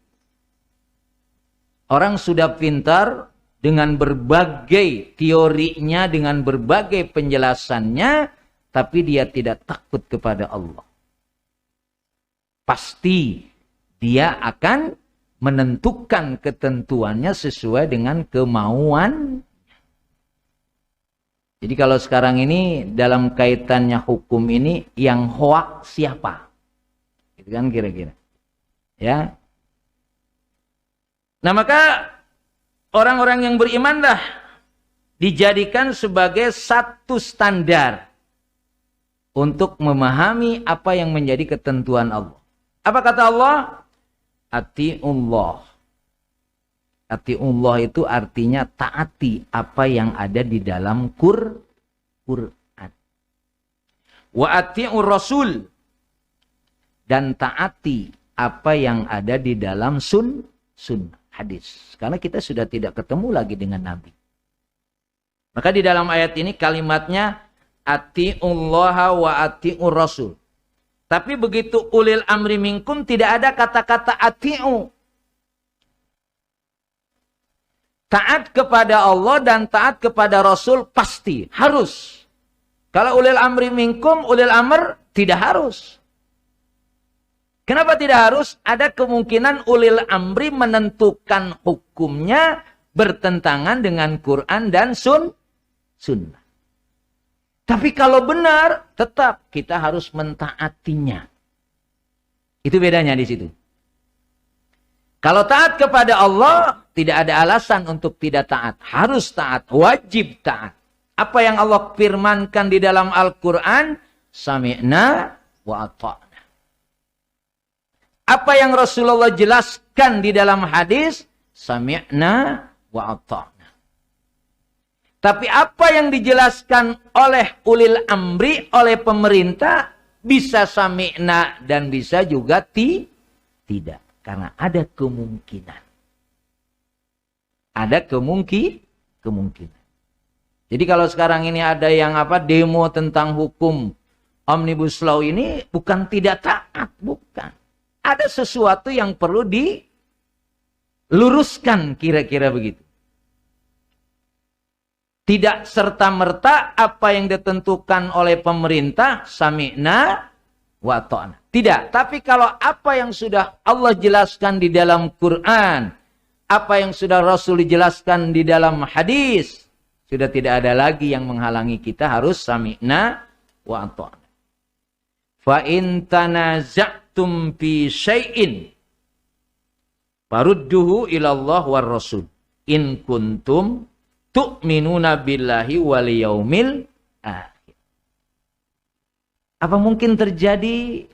Speaker 3: Orang sudah pintar dengan berbagai teorinya, dengan berbagai penjelasannya, tapi dia tidak takut kepada Allah. Pasti dia akan menentukan ketentuannya sesuai dengan kemauan. Jadi kalau sekarang ini dalam kaitannya hukum ini yang hoak siapa? Itu kan kira-kira. Ya. Nah, maka orang-orang yang berimanlah dijadikan sebagai satu standar untuk memahami apa yang menjadi ketentuan Allah. Apa kata Allah? Atiullah. Atiullah itu artinya taati apa yang ada di dalam Quran. Wa atiur rasul. Dan taati apa yang ada di dalam sunnah hadis. Karena kita sudah tidak ketemu lagi dengan Nabi. Maka di dalam ayat ini kalimatnya atiullaha wa atiur rasul. Tapi begitu ulil amri minkum tidak ada kata-kata atiu. Taat kepada Allah dan taat kepada Rasul pasti, harus. Kalau ulil amri minkum, ulil amr tidak harus. Kenapa tidak harus? Ada kemungkinan ulil amri menentukan hukumnya bertentangan dengan Quran dan Sunnah. Tapi kalau benar, tetap kita harus mentaatinya. Itu bedanya di situ. Kalau taat kepada Allah, tidak ada alasan untuk tidak taat. Harus taat, wajib taat. Apa yang Allah firmankan di dalam Al-Quran, sami'na wa ata'na. Apa yang Rasulullah jelaskan di dalam hadis, sami'na wa ata'na. Tapi apa yang dijelaskan oleh ulil amri, oleh pemerintah, bisa sami'na dan bisa juga tidak. Karena ada kemungkinan. Ada kemungkinan. Jadi kalau sekarang ini ada yang demo tentang hukum Omnibus Law ini, bukan tidak taat, bukan. Ada sesuatu yang perlu diluruskan, kira-kira begitu. Tidak serta-merta apa yang ditentukan oleh pemerintah, sami'na wa ta'na. Tidak, tapi kalau apa yang sudah Allah jelaskan di dalam Quran, apa yang sudah Rasul jelaskan di dalam hadis, sudah tidak ada lagi yang menghalangi kita harus sami'na wa ta'na. Fa in tanaza'tum fi syai'in farudduhu ila Allah war Rasul in kuntum tu'minuna billahi wal yaumil akhir. Apa mungkin terjadi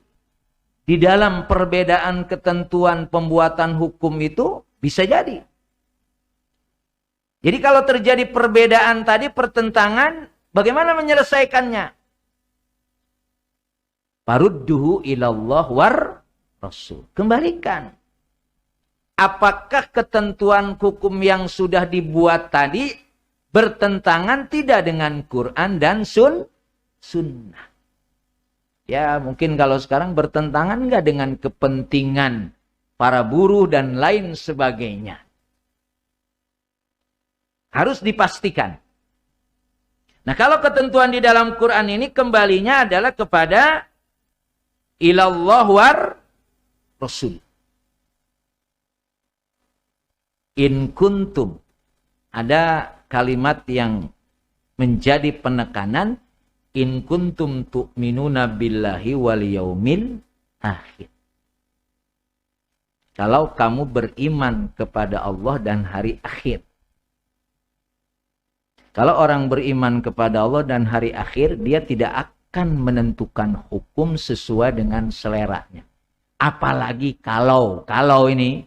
Speaker 3: di dalam perbedaan ketentuan pembuatan hukum itu? Bisa jadi. Jadi kalau terjadi perbedaan tadi, pertentangan, bagaimana menyelesaikannya? Farudduhu ilallah war Rasul. Kembalikan. Apakah ketentuan hukum yang sudah dibuat tadi bertentangan tidak dengan Quran dan sunnah? Ya mungkin kalau sekarang bertentangan enggak dengan kepentingan para buruh dan lain sebagainya. Harus dipastikan. Nah kalau ketentuan di dalam Quran ini kembalinya adalah kepada ilallah war Rasul. In kuntum. Ada kalimat yang menjadi penekanan. In kuntum tu'minuna billahi wal yaumil akhir. Kalau kamu beriman kepada Allah dan hari akhir. Kalau orang beriman kepada Allah dan hari akhir, dia tidak akan menentukan hukum sesuai dengan seleranya. Apalagi kalau ini,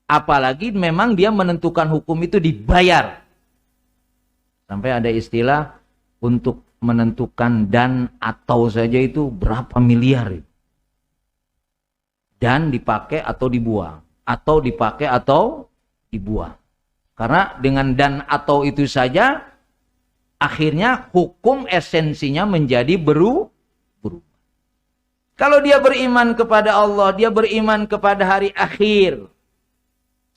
Speaker 3: apalagi memang dia menentukan hukum itu dibayar. Sampai ada istilah untuk menentukan dan atau saja itu berapa miliar. Dan dipakai atau dibuang. Atau dipakai atau dibuang. Karena dengan dan atau itu saja, akhirnya hukum esensinya menjadi berubah. Kalau dia beriman kepada Allah, dia beriman kepada hari akhir.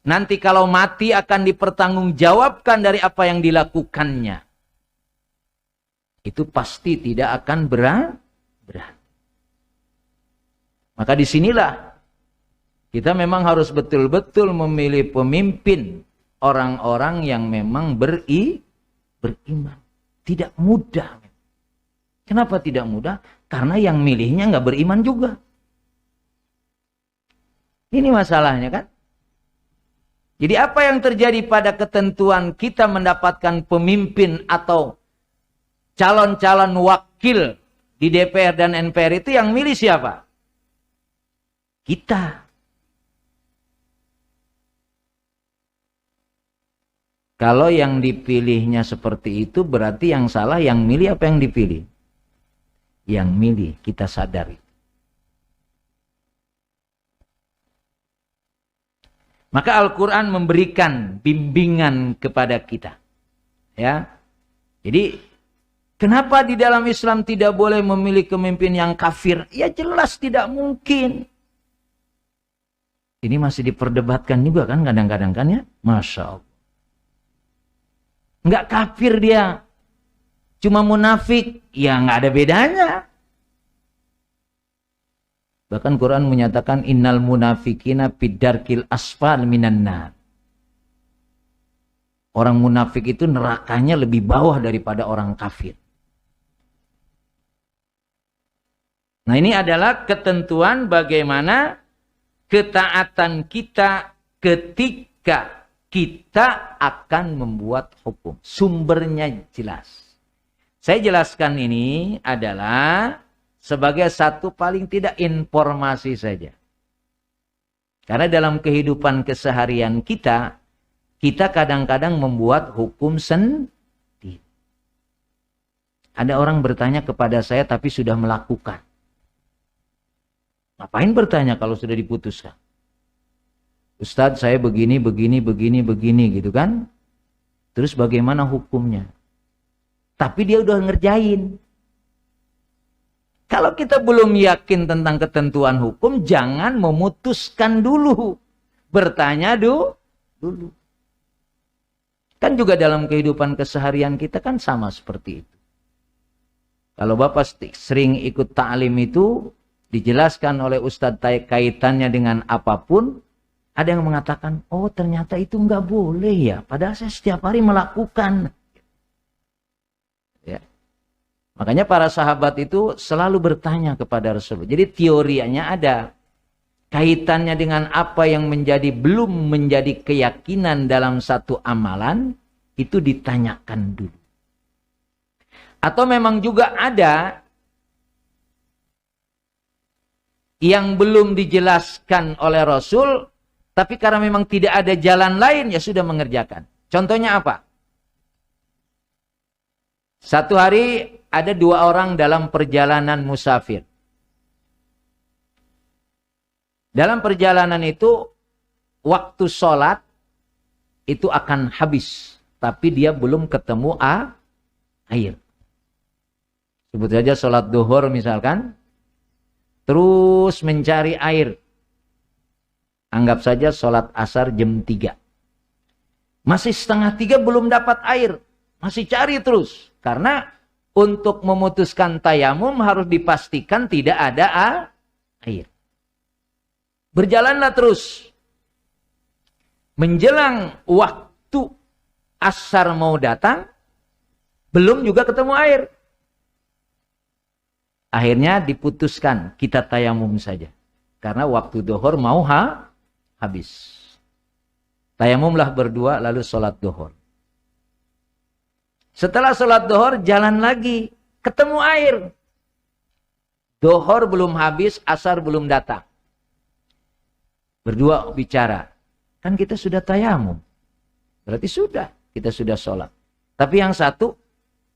Speaker 3: Nanti kalau mati akan dipertanggungjawabkan dari apa yang dilakukannya. Itu pasti tidak akan berat. Maka disinilah kita memang harus betul-betul memilih pemimpin orang-orang yang memang beriman. Tidak mudah. Kenapa tidak mudah? Karena yang milihnya nggak beriman juga. Ini masalahnya kan? Jadi apa yang terjadi pada ketentuan kita mendapatkan pemimpin atau calon-calon wakil di DPR dan NPR itu yang milih siapa? Kita. Kalau yang dipilihnya seperti itu berarti yang salah yang milih apa yang dipilih? Yang milih, kita sadari. Maka Al-Quran memberikan bimbingan kepada kita. Ya. Jadi, kenapa di dalam Islam tidak boleh memilih pemimpin yang kafir? Ya jelas tidak mungkin. Ini masih diperdebatkan juga kan kadang-kadang kan ya? Masya Allah. Enggak kafir dia. Cuma munafik. Ya enggak ada bedanya. Bahkan Quran menyatakan innal munafikina fid-darkil asfal minan nar. Orang munafik itu nerakanya lebih bawah daripada orang kafir. Nah, ini adalah ketentuan bagaimana ketaatan kita ketika kita akan membuat hukum. Sumbernya jelas. Saya jelaskan ini adalah sebagai satu paling tidak informasi saja. Karena dalam kehidupan keseharian kita kadang-kadang membuat hukum sendiri. ada orang bertanya kepada saya tapi sudah melakukan. Ngapain bertanya kalau sudah diputuskan? Ustadz, saya begini gitu kan. Terus bagaimana hukumnya? Tapi dia udah ngerjain. Kalau kita belum yakin tentang ketentuan hukum, jangan memutuskan dulu. Bertanya dulu. Kan juga dalam kehidupan keseharian kita kan sama seperti itu. Kalau Bapak sering ikut ta'lim itu, dijelaskan oleh Ustadz kaitannya dengan apapun, ada yang mengatakan, oh ternyata itu nggak boleh ya, padahal saya setiap hari melakukan. Ya. Makanya para sahabat itu selalu bertanya kepada Rasulullah. Jadi teorianya ada. Kaitannya dengan apa yang belum menjadi keyakinan dalam satu amalan, itu ditanyakan dulu. Atau memang juga ada yang belum dijelaskan oleh Rasul, tapi karena memang tidak ada jalan lain, ya sudah mengerjakan. Contohnya apa? Satu hari ada 2 orang dalam perjalanan musafir. Dalam perjalanan itu, waktu sholat itu akan habis. Tapi dia belum ketemu air. Sebut saja sholat duhur misalkan. Terus mencari air. Anggap saja sholat asar jam 3. Masih 2:30 belum dapat air. Masih cari terus. Karena untuk memutuskan tayamum harus dipastikan tidak ada air. Berjalanlah terus. Menjelang waktu asar mau datang, belum juga ketemu air. Akhirnya diputuskan, kita tayamum saja. Karena waktu duhur mau habis. Tayamumlah berdua lalu sholat duhur. Setelah sholat duhur jalan lagi, ketemu air. Duhur belum habis, asar belum datang. Berdua bicara, kan kita sudah tayamum. Berarti sudah, kita sudah sholat. Tapi yang satu,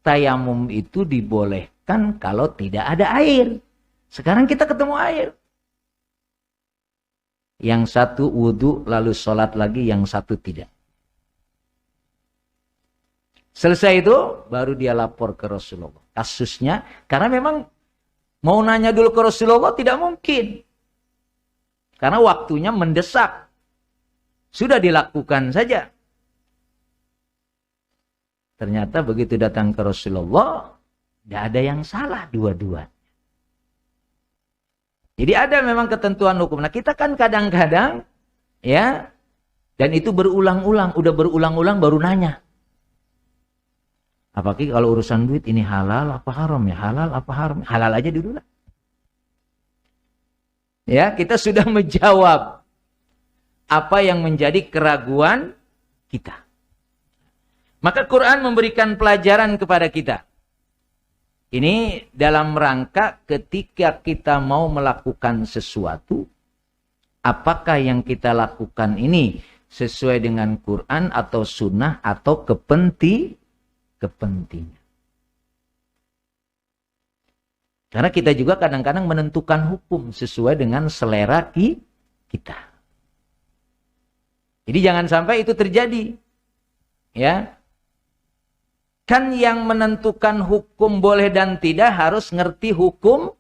Speaker 3: tayamum itu dibolehkan kalau tidak ada air. Sekarang kita ketemu air. Yang satu wudhu lalu sholat lagi, yang satu tidak. Selesai itu, baru dia lapor ke Rasulullah. Kasusnya, karena memang mau nanya dulu ke Rasulullah tidak mungkin. Karena waktunya mendesak. Sudah dilakukan saja. Ternyata begitu datang ke Rasulullah, tidak ada yang salah dua-duanya. Jadi ada memang ketentuan hukum. Nah kita kan kadang-kadang, ya, dan itu berulang-ulang. Udah berulang-ulang baru nanya. Apalagi kalau urusan duit, ini halal apa haram ya? Halal apa haram? Halal aja dulu lah. Ya, kita sudah menjawab apa yang menjadi keraguan kita. Maka Quran memberikan pelajaran kepada kita. Ini dalam rangka ketika kita mau melakukan sesuatu, apakah yang kita lakukan ini sesuai dengan Quran atau sunnah atau kepentingan. Karena kita juga kadang-kadang menentukan hukum sesuai dengan selera kita. Jadi jangan sampai itu terjadi. Ya. Kan yang menentukan hukum boleh dan tidak harus ngerti hukum.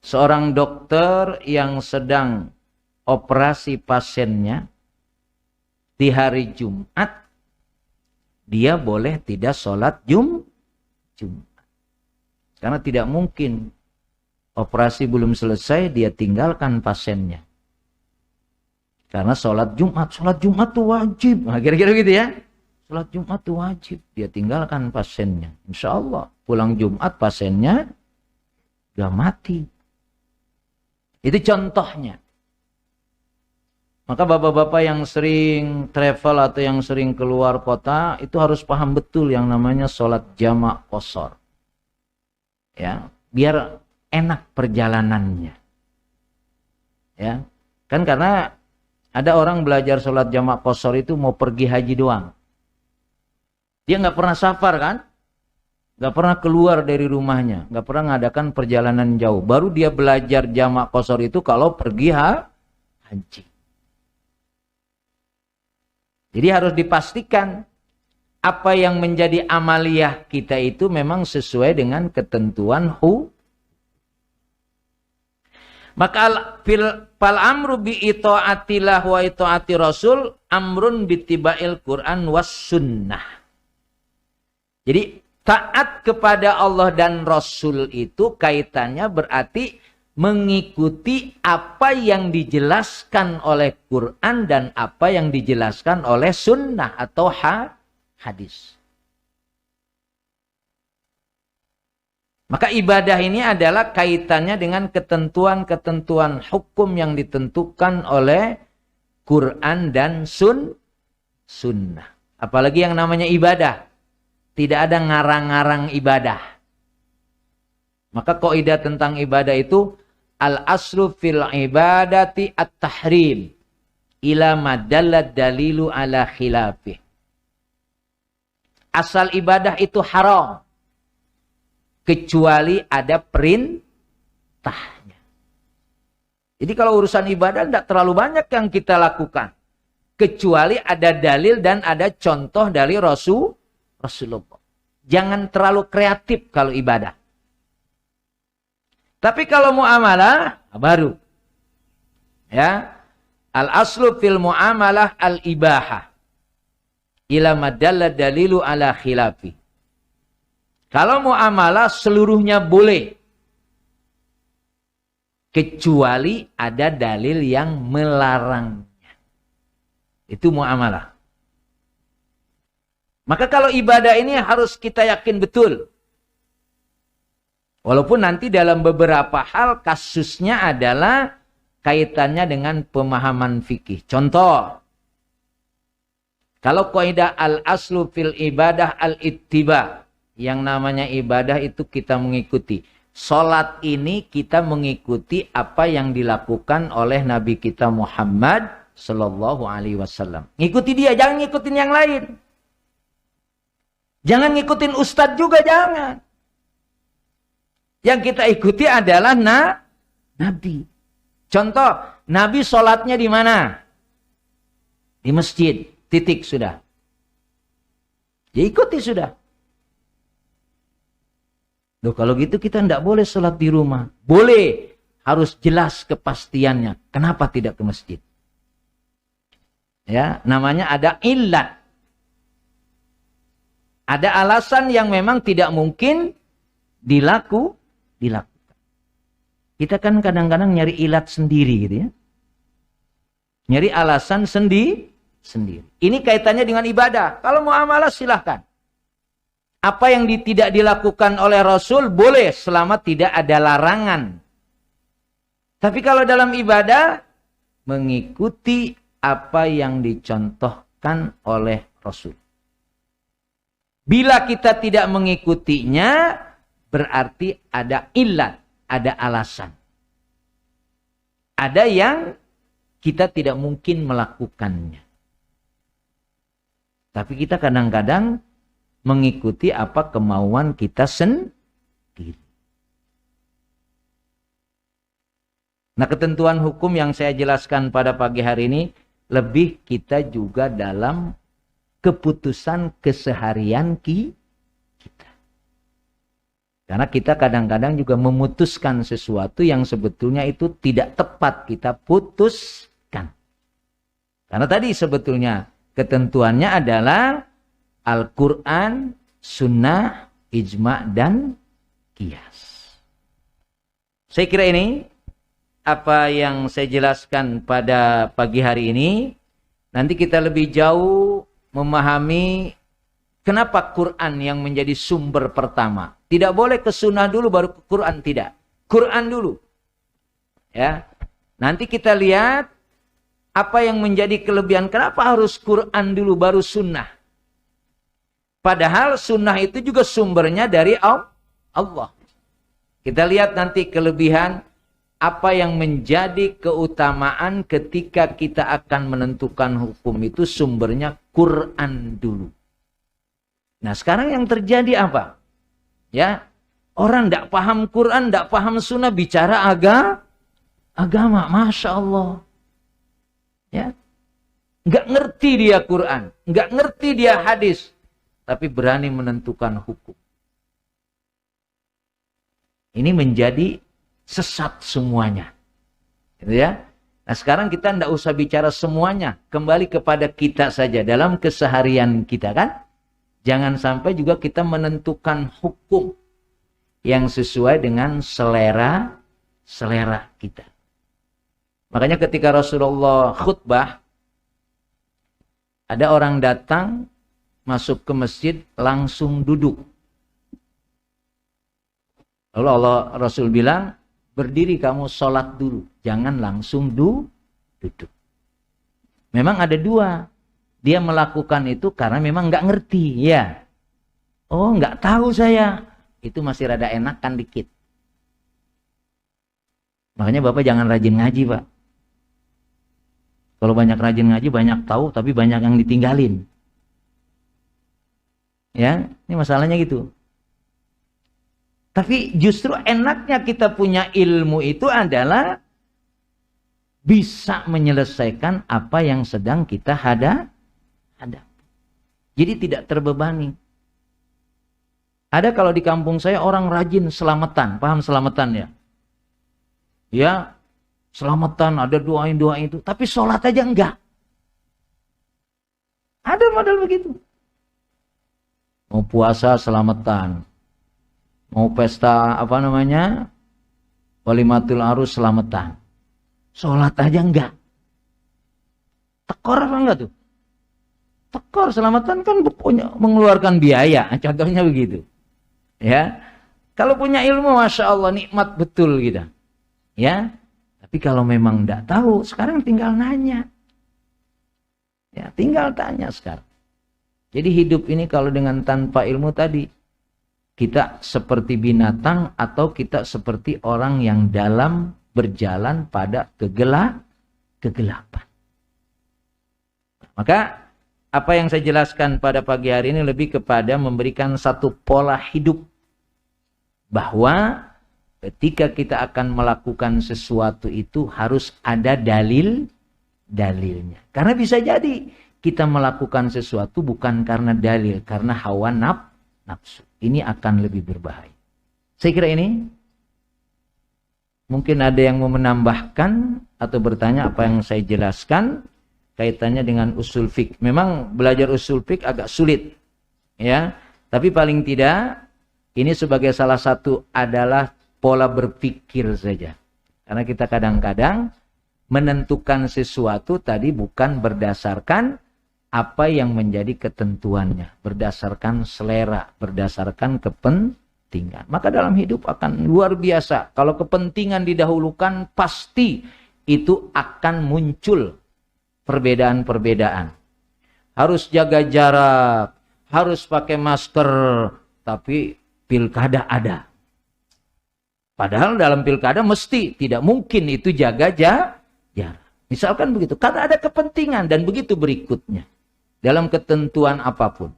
Speaker 3: Seorang dokter yang sedang operasi pasiennya di hari Jumat, dia boleh tidak sholat Jumat. Karena tidak mungkin operasi belum selesai dia tinggalkan pasiennya. Karena sholat Jumat itu wajib. Nah, kira-kira gitu ya. Sholat Jumat itu wajib. Dia tinggalkan pasiennya. Insya Allah pulang Jumat pasiennya udah mati. Itu contohnya. Maka bapak-bapak yang sering travel atau yang sering keluar kota, itu harus paham betul yang namanya sholat jamak qashar. Ya, biar enak perjalanannya. Ya, kan karena ada orang belajar sholat jamak qashar itu mau pergi haji doang. Dia nggak pernah safar kan? Nggak pernah keluar dari rumahnya. Nggak pernah mengadakan perjalanan jauh. Baru dia belajar jamak qasar itu kalau pergi haji. Jadi harus dipastikan apa yang menjadi amaliyah kita itu memang sesuai dengan ketentuan Maka fal amru bi itaatillah wa itaati rasul amrun bitiba'il Quran was sunnah. Jadi taat kepada Allah dan Rasul itu kaitannya berarti mengikuti apa yang dijelaskan oleh Quran dan apa yang dijelaskan oleh sunnah atau hadis. Maka ibadah ini adalah kaitannya dengan ketentuan-ketentuan hukum yang ditentukan oleh Quran dan sunnah. Apalagi yang namanya ibadah. Tidak ada ngarang-ngarang ibadah. Maka kaidah tentang ibadah itu al-aslu fil ibadati at-tahrim ila madallad dalilu ala khilafih. Asal ibadah itu haram kecuali ada perintahnya. Jadi kalau urusan ibadah tidak terlalu banyak yang kita lakukan. Kecuali ada dalil dan ada contoh dari Rasulullah. Jangan terlalu kreatif kalau ibadah. Tapi kalau muamalah, baru. Ya. Al-aslu fil muamalah al-ibahah. Ila madalla dalilu ala khilafi. Kalau muamalah seluruhnya boleh. Kecuali ada dalil yang melarangnya. Itu muamalah. Maka kalau ibadah ini harus kita yakin betul. Walaupun nanti dalam beberapa hal kasusnya adalah kaitannya dengan pemahaman fikih. Contoh. Kalau kaidah al-aslu fil ibadah al-ittiba. Yang namanya ibadah itu kita mengikuti. Salat ini kita mengikuti apa yang dilakukan oleh Nabi kita Muhammad sallallahu alaihi wasallam. Ngikuti dia, jangan ngikutin yang lain. Jangan ngikutin ustadz juga, jangan. Yang kita ikuti adalah Nabi. Contoh, Nabi sholatnya di mana? Di masjid. Titik sudah. Ya ikuti sudah. Loh, kalau gitu kita tidak boleh sholat di rumah. Boleh. Harus jelas kepastiannya. Kenapa tidak ke masjid? Ya, namanya ada illat. Ada alasan yang memang tidak mungkin dilakukan. Kita kan kadang-kadang nyari ilat sendiri gitu ya. Nyari alasan sendiri. Ini kaitannya dengan ibadah. Kalau muamalah silahkan. Apa yang tidak dilakukan oleh Rasul boleh selama tidak ada larangan. Tapi kalau dalam ibadah mengikuti apa yang dicontohkan oleh Rasul. Bila kita tidak mengikutinya berarti ada illat, ada alasan. Ada yang kita tidak mungkin melakukannya. Tapi kita kadang-kadang mengikuti apa kemauan kita sendiri. Nah, ketentuan hukum yang saya jelaskan pada pagi hari ini lebih kita juga dalam keputusan keseharian kita. Karena kita kadang-kadang juga memutuskan sesuatu yang sebetulnya itu tidak tepat kita putuskan. Karena tadi sebetulnya ketentuannya adalah Al-Quran, Sunnah, Ijma' dan Qiyas. Saya kira ini apa yang saya jelaskan pada pagi hari ini. Nanti kita lebih jauh memahami kenapa Quran yang menjadi sumber pertama. Tidak boleh ke Sunnah dulu baru ke Quran, tidak. Quran dulu. Ya. Nanti kita lihat apa yang menjadi kelebihan. Kenapa harus Quran dulu baru Sunnah? Padahal sunnah itu juga sumbernya dari Allah. Kita lihat nanti kelebihan apa yang menjadi keutamaan ketika kita akan menentukan hukum itu sumbernya Quran dulu. Nah sekarang yang terjadi apa? Ya, orang tidak paham Quran, tidak paham sunnah, bicara agama, Masya Allah. Ya, nggak ngerti dia Quran, nggak ngerti dia hadis, tapi berani menentukan hukum. Ini menjadi sesat semuanya. Gitu ya. Nah sekarang kita tidak usah bicara semuanya, kembali kepada kita saja dalam keseharian kita kan. Jangan sampai juga kita menentukan hukum yang sesuai dengan selera kita. Makanya ketika Rasulullah khutbah, ada orang datang masuk ke masjid langsung duduk. Lalu Rasul bilang, berdiri kamu sholat dulu, jangan langsung duduk. Memang ada dua. Dia melakukan itu karena memang nggak ngerti, ya. Oh, nggak tahu saya. Itu masih rada enakan dikit. Makanya Bapak jangan rajin ngaji, Pak. Kalau banyak rajin ngaji, banyak tahu, tapi banyak yang ditinggalin. Ya, ini masalahnya gitu. Tapi justru enaknya kita punya ilmu itu adalah bisa menyelesaikan apa yang sedang kita hadapi. Jadi tidak terbebani. Ada kalau di kampung saya orang rajin selamatan, paham selamatan ya? Ya, selamatan, ada doain itu, tapi sholat aja enggak. Ada model begitu. Mau puasa selamatan, mau pesta walimatul arus selamatan, sholat aja enggak. Tekor apa enggak tuh? Tekor, selamatan kan punya mengeluarkan biaya, contohnya begitu. Ya, kalau punya ilmu, Masya Allah, nikmat betul kita. Ya, tapi kalau memang enggak tahu, sekarang tinggal nanya. Ya, tinggal tanya sekarang. Jadi hidup ini kalau dengan tanpa ilmu tadi, kita seperti binatang atau kita seperti orang yang dalam berjalan pada kegelapan. Maka apa yang saya jelaskan pada pagi hari ini lebih kepada memberikan satu pola hidup. Bahwa ketika kita akan melakukan sesuatu itu harus ada dalilnya. Karena bisa jadi kita melakukan sesuatu bukan karena dalil, karena hawa nafsu. Ini akan lebih berbahaya. Saya kira ini mungkin ada yang mau menambahkan atau bertanya apa yang saya jelaskan kaitannya dengan usul fiqh. Memang belajar usul fiqh agak sulit, ya. Tapi paling tidak ini sebagai salah satu adalah pola berpikir saja. Karena kita kadang-kadang menentukan sesuatu tadi bukan berdasarkan apa yang menjadi ketentuannya, berdasarkan selera, berdasarkan kepentingan. Maka dalam hidup akan luar biasa. Kalau kepentingan didahulukan, pasti itu akan muncul perbedaan-perbedaan. Harus jaga jarak, harus pakai masker, tapi pilkada ada. Padahal dalam pilkada mesti, tidak mungkin itu jaga jarak. Misalkan begitu, karena ada kepentingan dan begitu berikutnya. Dalam ketentuan apapun.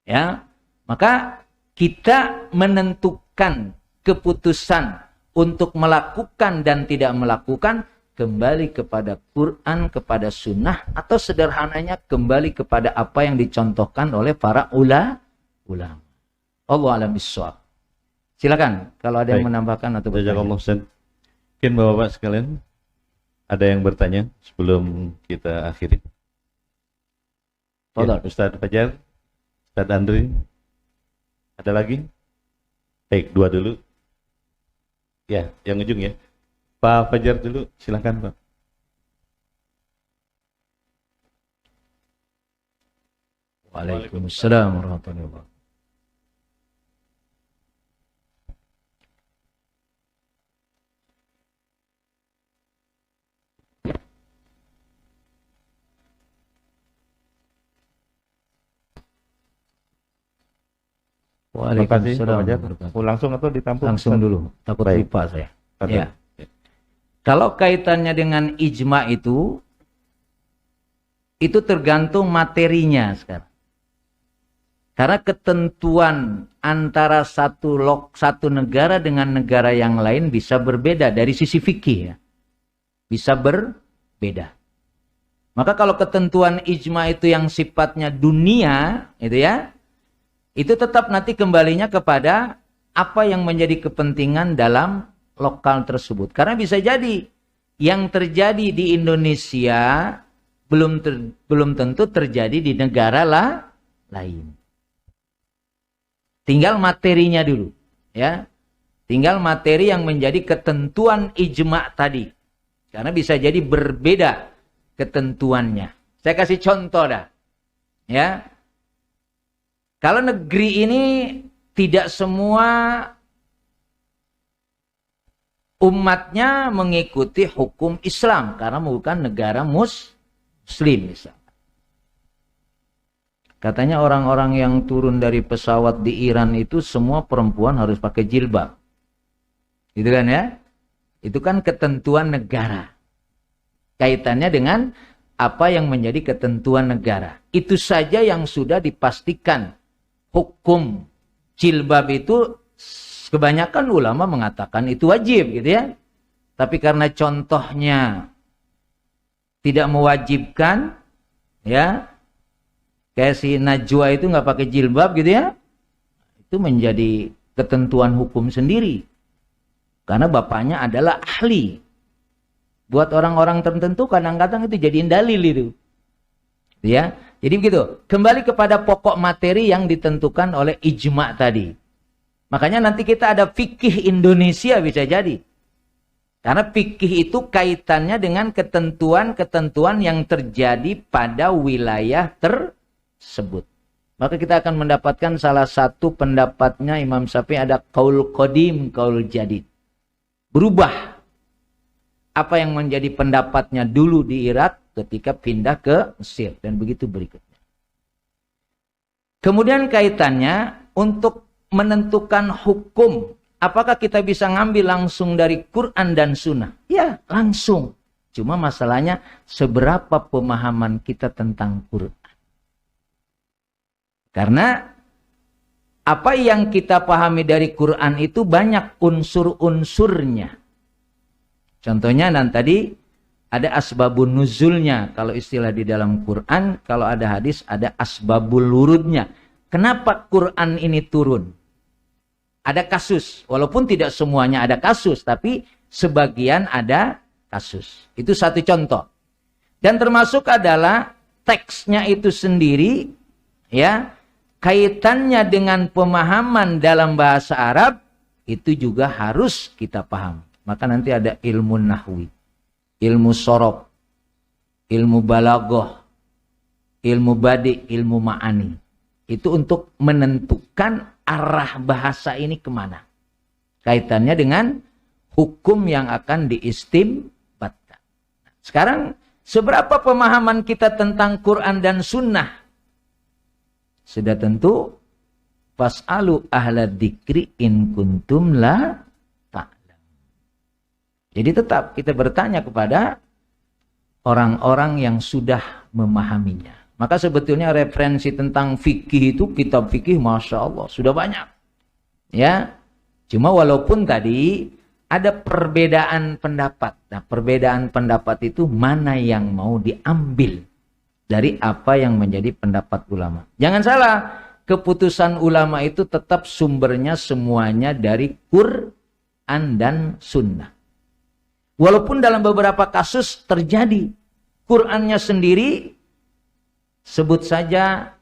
Speaker 3: Ya, maka kita menentukan keputusan untuk melakukan dan tidak melakukan kembali kepada Quran, kepada sunnah, atau sederhananya kembali kepada apa yang dicontohkan oleh para ulama. Allah a'lam bishawab. Silakan kalau ada yang menambahkan atau bertanya.
Speaker 1: Mungkin Bapak-bapak sekalian ada yang bertanya sebelum kita akhiri. Ya, Ustaz Fajar, Ustaz Andri, ada lagi? Baik, dua dulu. Ya, yang ujung ya. Pak Fajar dulu, silakan Pak.
Speaker 3: Waalaikumsalam warahmatullahi wabarakatuh. Waalaikumsalam.
Speaker 1: Langsung atau ditampung?
Speaker 3: Langsung dulu, takut
Speaker 1: baik.
Speaker 3: lupa saya.
Speaker 1: Ya.
Speaker 3: Kalau kaitannya dengan ijma itu tergantung materinya sekarang. Karena ketentuan antara satu negara dengan negara yang lain bisa berbeda dari sisi fikih ya. Bisa berbeda. Maka kalau ketentuan ijma itu yang sifatnya dunia, itu ya, itu tetap nanti kembalinya kepada apa yang menjadi kepentingan dalam lokal tersebut. Karena bisa jadi yang terjadi di Indonesia belum tentu terjadi di negara lain. Tinggal materinya dulu, ya. Tinggal materi yang menjadi ketentuan ijma tadi. Karena bisa jadi berbeda ketentuannya. Saya kasih contoh dah. Ya. Kalau negeri ini tidak semua umatnya mengikuti hukum Islam karena bukan negara Muslim misalnya. Katanya orang-orang yang turun dari pesawat di Iran itu semua perempuan harus pakai jilbab. Gitu kan ya? Itu kan ketentuan negara. Kaitannya dengan apa yang menjadi ketentuan negara. Itu saja yang sudah dipastikan. Hukum jilbab itu kebanyakan ulama mengatakan itu wajib gitu ya. Tapi karena contohnya tidak mewajibkan ya, kayak si Najwa itu nggak pakai jilbab gitu ya, itu menjadi ketentuan hukum sendiri. Karena bapaknya adalah ahli. Buat orang-orang tertentu kadang-kadang itu jadiin dalil itu. Ya, jadi begitu. Kembali kepada pokok materi yang ditentukan oleh ijma tadi. Makanya nanti kita ada fikih Indonesia bisa jadi. Karena fikih itu kaitannya dengan ketentuan-ketentuan yang terjadi pada wilayah tersebut. Maka kita akan mendapatkan salah satu pendapatnya Imam Syafi'i ada qaul qadim, qaul jadid. Berubah apa yang menjadi pendapatnya dulu di Irak ketika pindah ke Mesir dan begitu berikutnya. Kemudian kaitannya untuk menentukan hukum, apakah kita bisa ngambil langsung dari Quran dan Sunnah? Ya, langsung. Cuma masalahnya seberapa pemahaman kita tentang Quran. Karena apa yang kita pahami dari Quran itu banyak unsur-unsurnya. Contohnya tadi ada asbabun nuzulnya. Kalau istilah di dalam Quran, kalau ada hadis ada asbabul wurudnya. Kenapa Quran ini turun? Ada kasus. Walaupun tidak semuanya ada kasus, tapi sebagian ada kasus. Itu satu contoh. Dan termasuk adalah teksnya itu sendiri, ya, kaitannya dengan pemahaman dalam bahasa Arab, itu juga harus kita paham. Maka nanti ada ilmu nahwi, ilmu sorob, ilmu balaghah, ilmu badi, ilmu ma'ani. Itu untuk menentukan arah bahasa ini kemana. Kaitannya dengan hukum yang akan diistimbatkan. Sekarang, seberapa pemahaman kita tentang Quran dan Sunnah? Sudah tentu, fas'alu ahla dzikri in kuntum la ta'lam. Jadi tetap kita bertanya kepada orang-orang yang sudah memahaminya. Maka sebetulnya referensi tentang fikih itu, kitab fikih, Masya Allah, sudah banyak. Ya, cuma walaupun tadi ada perbedaan pendapat. Nah, perbedaan pendapat itu mana yang mau diambil dari apa yang menjadi pendapat ulama. Jangan salah, keputusan ulama itu tetap sumbernya semuanya dari Quran dan Sunnah. Walaupun dalam beberapa kasus terjadi, Qurannya sendiri sebut saja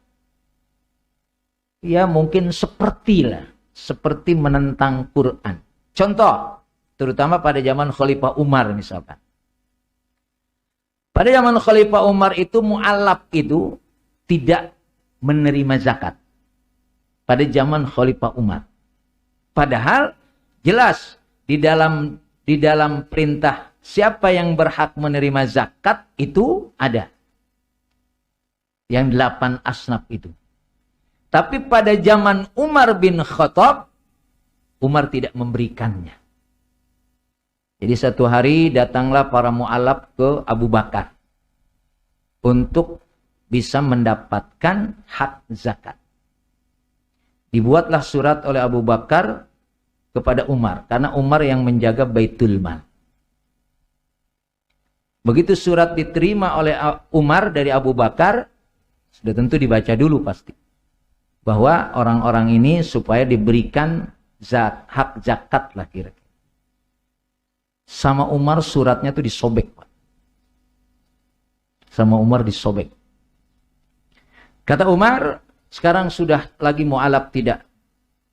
Speaker 3: ya mungkin seperti menentang Quran. Contoh, terutama pada zaman Khalifah Umar misalkan. Pada zaman Khalifah Umar itu mu'allaf itu tidak menerima zakat. Pada zaman Khalifah Umar. Padahal jelas di dalam perintah siapa yang berhak menerima zakat itu ada. Yang 8 asnaf itu. Tapi pada zaman Umar bin Khattab, Umar tidak memberikannya. Jadi satu hari datanglah para mu'allaf ke Abu Bakar untuk bisa mendapatkan hak zakat. Dibuatlah surat oleh Abu Bakar kepada Umar, karena Umar yang menjaga Baitul Mal. Begitu surat diterima oleh Umar dari Abu Bakar, sudah tentu dibaca dulu pasti, bahwa orang-orang ini supaya diberikan hak zakat lah kira-kira. Sama Umar suratnya tuh disobek, Pak. Sama Umar disobek. Kata Umar, sekarang sudah lagi mu'alaf tidak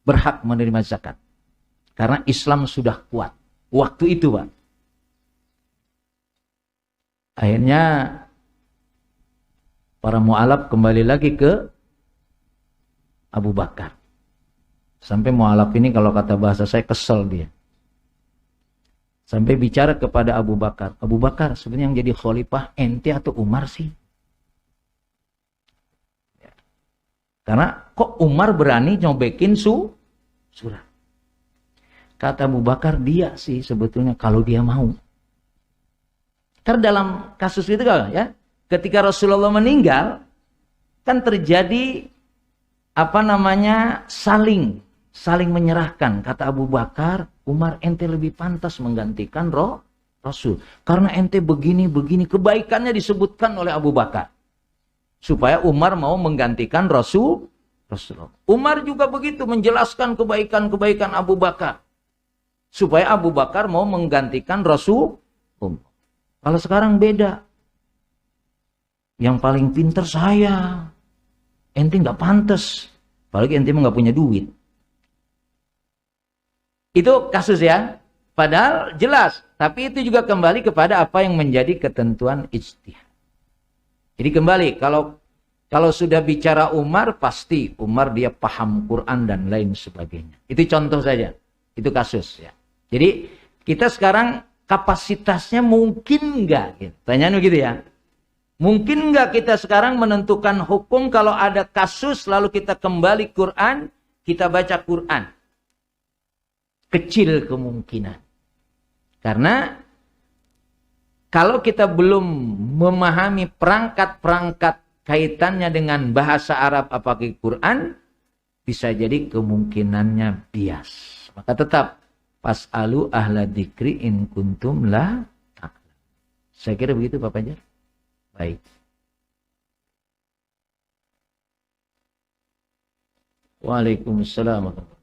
Speaker 3: berhak menerima zakat. Karena Islam sudah kuat. Waktu itu, Pak. Akhirnya para mu'alaf kembali lagi ke Abu Bakar. Sampai mu'alaf ini kalau kata bahasa saya kesel dia. Sampai bicara kepada Abu Bakar. Abu Bakar sebenarnya yang jadi khalifah ente atau Umar sih? Karena kok Umar berani nyobekin surat. Kata Abu Bakar, dia sih sebetulnya kalau dia mau. Karena dalam kasus itu kan ya, ketika Rasulullah meninggal, kan terjadi saling menyerahkan. Kata Abu Bakar, Umar ente lebih pantas menggantikan Rasul. Karena ente begini, kebaikannya disebutkan oleh Abu Bakar. Supaya Umar mau menggantikan Rasulullah. Umar juga begitu menjelaskan kebaikan-kebaikan Abu Bakar. Supaya Abu Bakar mau menggantikan Rasul. Kalau sekarang beda. Yang paling pintar saya. Ente nggak pantas. Apalagi ente nggak punya duit. Itu kasus ya. Padahal jelas. Tapi itu juga kembali kepada apa yang menjadi ketentuan ijtihad. Jadi kembali, kalau sudah bicara Umar, pasti Umar dia paham Quran dan lain sebagainya. Itu contoh saja. Itu kasus ya. Jadi kita sekarang kapasitasnya mungkin enggak? Gitu. Tanyaan begitu ya. Mungkin enggak kita sekarang menentukan hukum kalau ada kasus lalu kita kembali Quran, kita baca Quran? Kecil kemungkinan. Karena kalau kita belum memahami perangkat-perangkat kaitannya dengan bahasa Arab apalagi Quran, bisa jadi kemungkinannya bias. Maka tetap fas'alu ahla dzikri in kuntum la ta'lamun. Saya kira begitu Pak Fajar. Baik. Waalaikumsalam.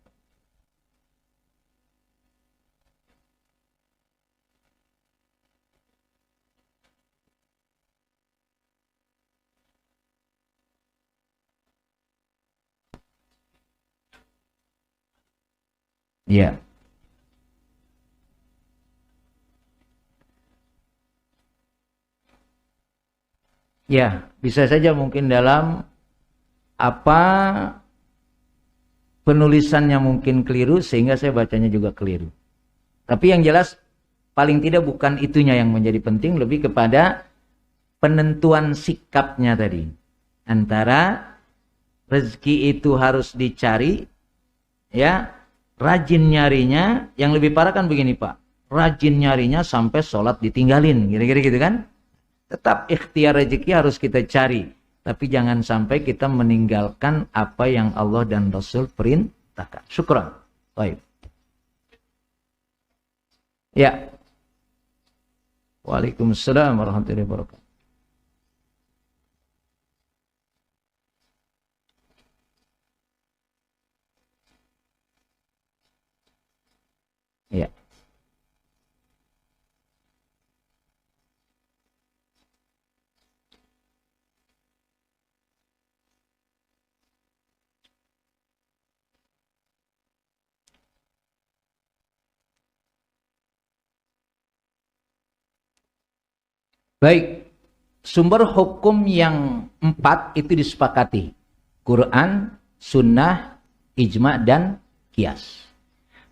Speaker 3: Ya. Ya, bisa saja mungkin dalam apa penulisannya mungkin keliru sehingga saya bacanya juga keliru. Tapi yang jelas paling tidak bukan itunya yang menjadi penting, lebih kepada penentuan sikapnya tadi. Antara rezeki itu harus dicari, ya, rajin nyarinya. Yang lebih parah kan begini Pak, rajin nyarinya sampai sholat ditinggalin, kira-kira gitu kan. Tetap ikhtiar rezeki harus kita cari, tapi jangan sampai kita meninggalkan apa yang Allah dan Rasul perintahkan. Syukran. Baik. Ya. Waalaikumsalam warahmatullahi wabarakatuh. Ya. Baik, sumber hukum yang 4 itu disepakati. Quran, sunnah, ijma, dan qiyas.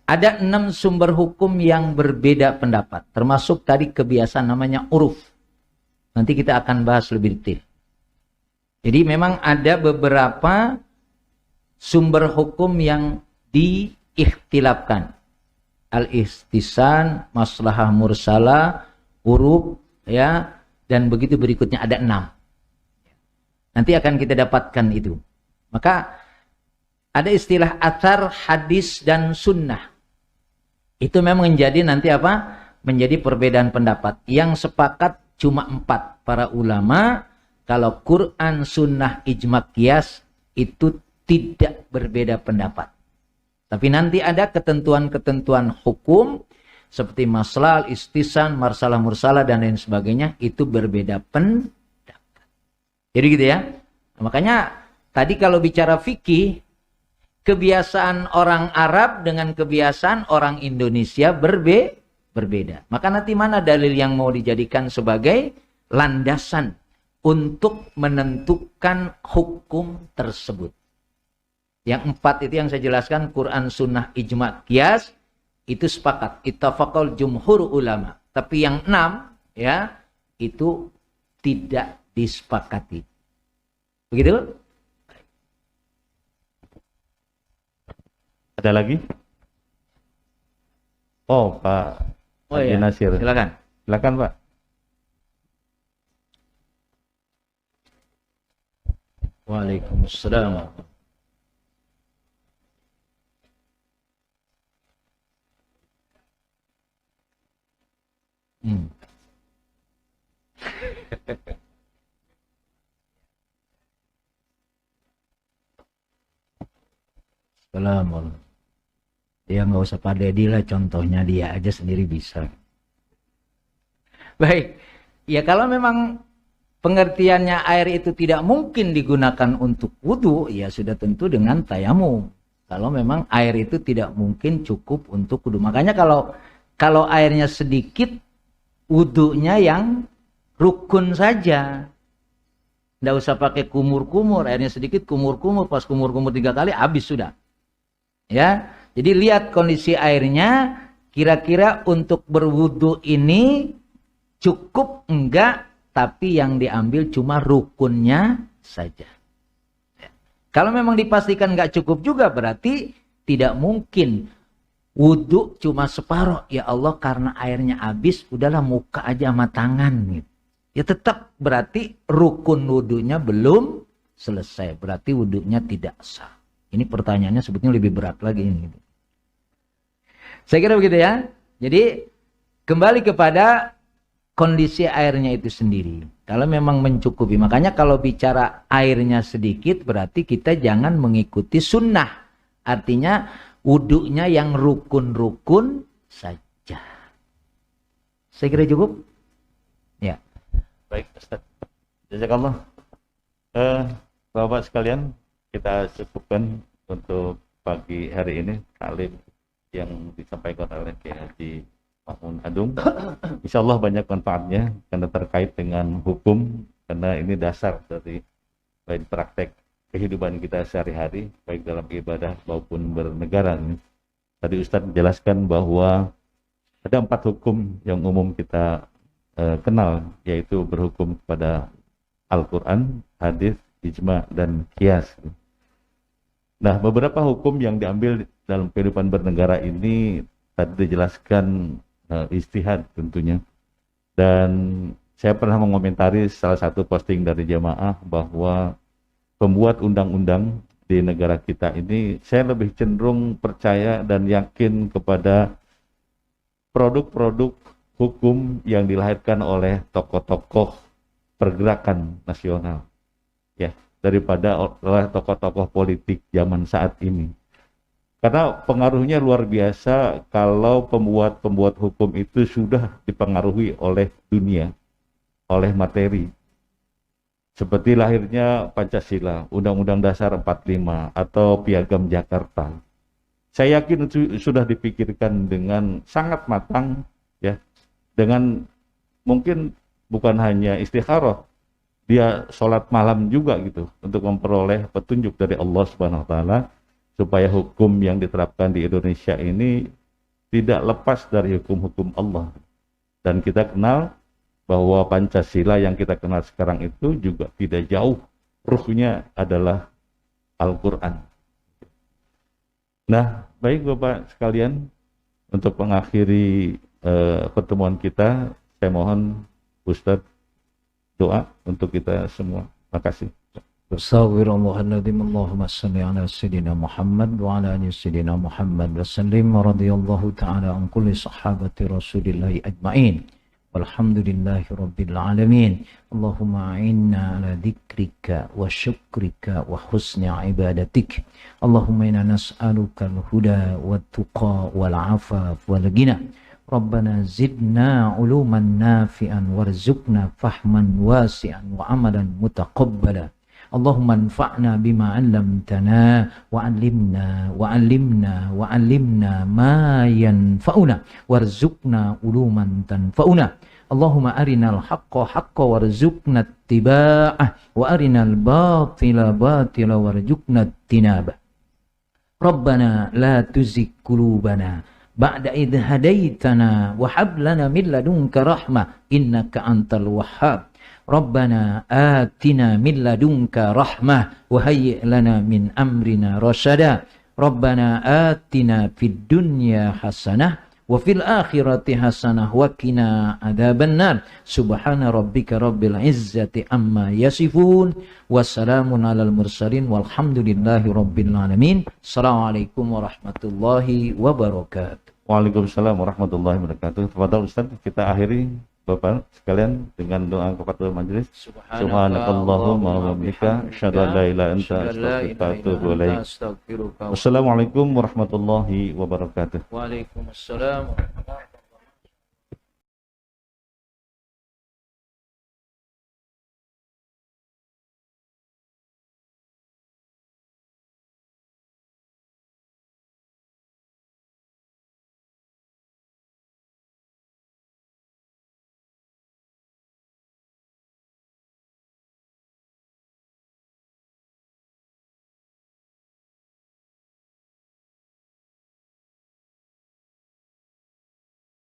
Speaker 3: Ada 6 sumber hukum yang berbeda pendapat. Termasuk tadi kebiasaan namanya uruf. Nanti kita akan bahas lebih detail. Jadi memang ada beberapa sumber hukum yang diikhtilafkan. Al-ihtisan, maslahah mursalah, uruf, ya, dan begitu berikutnya ada 6. Nanti akan kita dapatkan itu. Maka ada istilah athar, hadis, dan sunnah. Itu memang menjadi nanti apa? Menjadi perbedaan pendapat. Yang sepakat cuma 4 para ulama. Kalau Quran, sunnah, ijma, qiyas itu tidak berbeda pendapat. Tapi nanti ada ketentuan-ketentuan hukum seperti maslal, istisan, marsalah, mursalah, dan lain sebagainya. Itu berbeda pendapat. Jadi gitu ya. Makanya tadi kalau bicara fikih, kebiasaan orang Arab dengan kebiasaan orang Indonesia berbeda. Maka nanti mana dalil yang mau dijadikan sebagai landasan untuk menentukan hukum tersebut. Yang 4 itu yang saya jelaskan, Quran, sunnah, ijma, qiyas, itu sepakat. Ittafaqal jumhur ulama. Tapi yang 6, ya, itu tidak disepakati. Begitu?
Speaker 1: Ada lagi? Oh, Pak Haji
Speaker 3: Iya.
Speaker 1: Nasir.
Speaker 3: Silakan.
Speaker 1: Silakan, Pak.
Speaker 3: Waalaikumsalam. Assalamualaikum. Dia nggak usah Pak Dedi lah, contohnya dia aja sendiri bisa. Baik, ya kalau memang pengertiannya air itu tidak mungkin digunakan untuk wudhu, ya sudah tentu dengan tayamum. Kalau memang air itu tidak mungkin cukup untuk wudhu. Makanya kalau airnya sedikit, wudhunya yang rukun saja. Nggak usah pakai kumur-kumur, airnya sedikit kumur-kumur, pas kumur-kumur 3 kali habis sudah. Ya, jadi lihat kondisi airnya, kira-kira untuk berwudu ini cukup enggak, tapi yang diambil cuma rukunnya saja. Ya. Kalau memang dipastikan enggak cukup juga, berarti tidak mungkin wudu cuma separuh. Ya Allah, karena airnya habis, udahlah muka aja sama tangan. Gitu. Ya tetap berarti rukun wudunya belum selesai. Berarti wudunya tidak sah. Ini pertanyaannya sebetulnya lebih berat lagi ini. Saya kira begitu ya. Jadi kembali kepada kondisi airnya itu sendiri. Kalau memang mencukupi. Makanya kalau bicara airnya sedikit berarti kita jangan mengikuti sunnah. Artinya wudunya yang rukun-rukun saja. Saya kira cukup. Ya.
Speaker 1: Baik, Ustaz. Jazakallah. Bapak sekalian, kita cukupkan untuk pagi hari ini taklim yang disampaikan oleh Kiai Haji Ma'mun Adung. Insya Allah banyak manfaatnya karena terkait dengan hukum, karena ini dasar dari baik praktek kehidupan kita sehari-hari, baik dalam ibadah maupun bernegara. Tadi Ustadz menjelaskan bahwa ada 4 hukum yang umum kita kenal, yaitu berhukum kepada Al-Quran, hadis, ijma, dan qiyas. Nah, beberapa hukum yang diambil dalam kehidupan bernegara ini tadi dijelaskan ijtihad tentunya. Dan saya pernah mengomentari salah satu posting dari jamaah bahwa pembuat undang-undang di negara kita ini, saya lebih cenderung percaya dan yakin kepada produk-produk hukum yang dilahirkan oleh tokoh-tokoh pergerakan nasional. Ya, daripada oleh tokoh-tokoh politik zaman saat ini. Karena pengaruhnya luar biasa kalau pembuat-pembuat hukum itu sudah dipengaruhi oleh dunia, oleh materi. Seperti lahirnya Pancasila, Undang-Undang Dasar 45 atau Piagam Jakarta. Saya yakin itu sudah dipikirkan dengan sangat matang, ya, dengan mungkin bukan hanya istikharah, dia sholat malam juga gitu untuk memperoleh petunjuk dari Allah Subhanahu Wa Taala supaya hukum yang diterapkan di Indonesia ini tidak lepas dari hukum-hukum Allah. Dan kita kenal bahwa Pancasila yang kita kenal sekarang itu juga tidak jauh, ruhnya adalah Al-Quran. Nah, baik Bapak sekalian, untuk mengakhiri pertemuan kita, saya mohon Ustadz doa untuk kita semua. Terima kasih.
Speaker 4: أستغفر الله العظيم اللهم صل على سيدنا محمد وعلى آل سيدنا محمد وسلم ورضي الله تعالى عن كل صحابة رسول الله أجمعين والحمد لله رب العالمين اللهم أعنا على ذكرك وشكرك وحسن عبادتك اللهم إنا نسألك الهدى والتقى والعفاف والغنى ربنا زدنا علوما نافعا وارزقنا فهما واسعا وعملا متقبلا اللهم انفعنا بما علمتنا وعلمنا ما ينفعنا وارزقنا علوما تنفعنا اللهم أرنا الحق حقا وارزقنا اتباعه وأرنا الباطل باطلا وارزقنا اجتنابه ربنا لا تزغ قلوبنا بعد إذ هديتنا وهب لنا من لدنك رحمة إنك أنت الوهاب ربنا آتنا من لدنك رحمة وهيئ لنا من أمرنا رشدا ربنا آتنا في الدنيا حسنة وفي الآخرة حسنة وقنا عذاب النار سبحان ربك رب العزة عما يصفون وسلام على المرسلين والحمد لله رب العالمين السلام عليكم ورحمة الله وبركاته.
Speaker 1: Waalaikumsalam warahmatullahi wabarakatuh. Tafadhol Ustaz, kita akhiri Bapak sekalian dengan doa kepada majelis. Subhanakallahumma wa bihamdika asyhadu an la ilaha illa anta astaghfiruka wa atubu ilaik. Wassalamualaikum warahmatullahi wabarakatuh.
Speaker 4: Waalaikumsalam.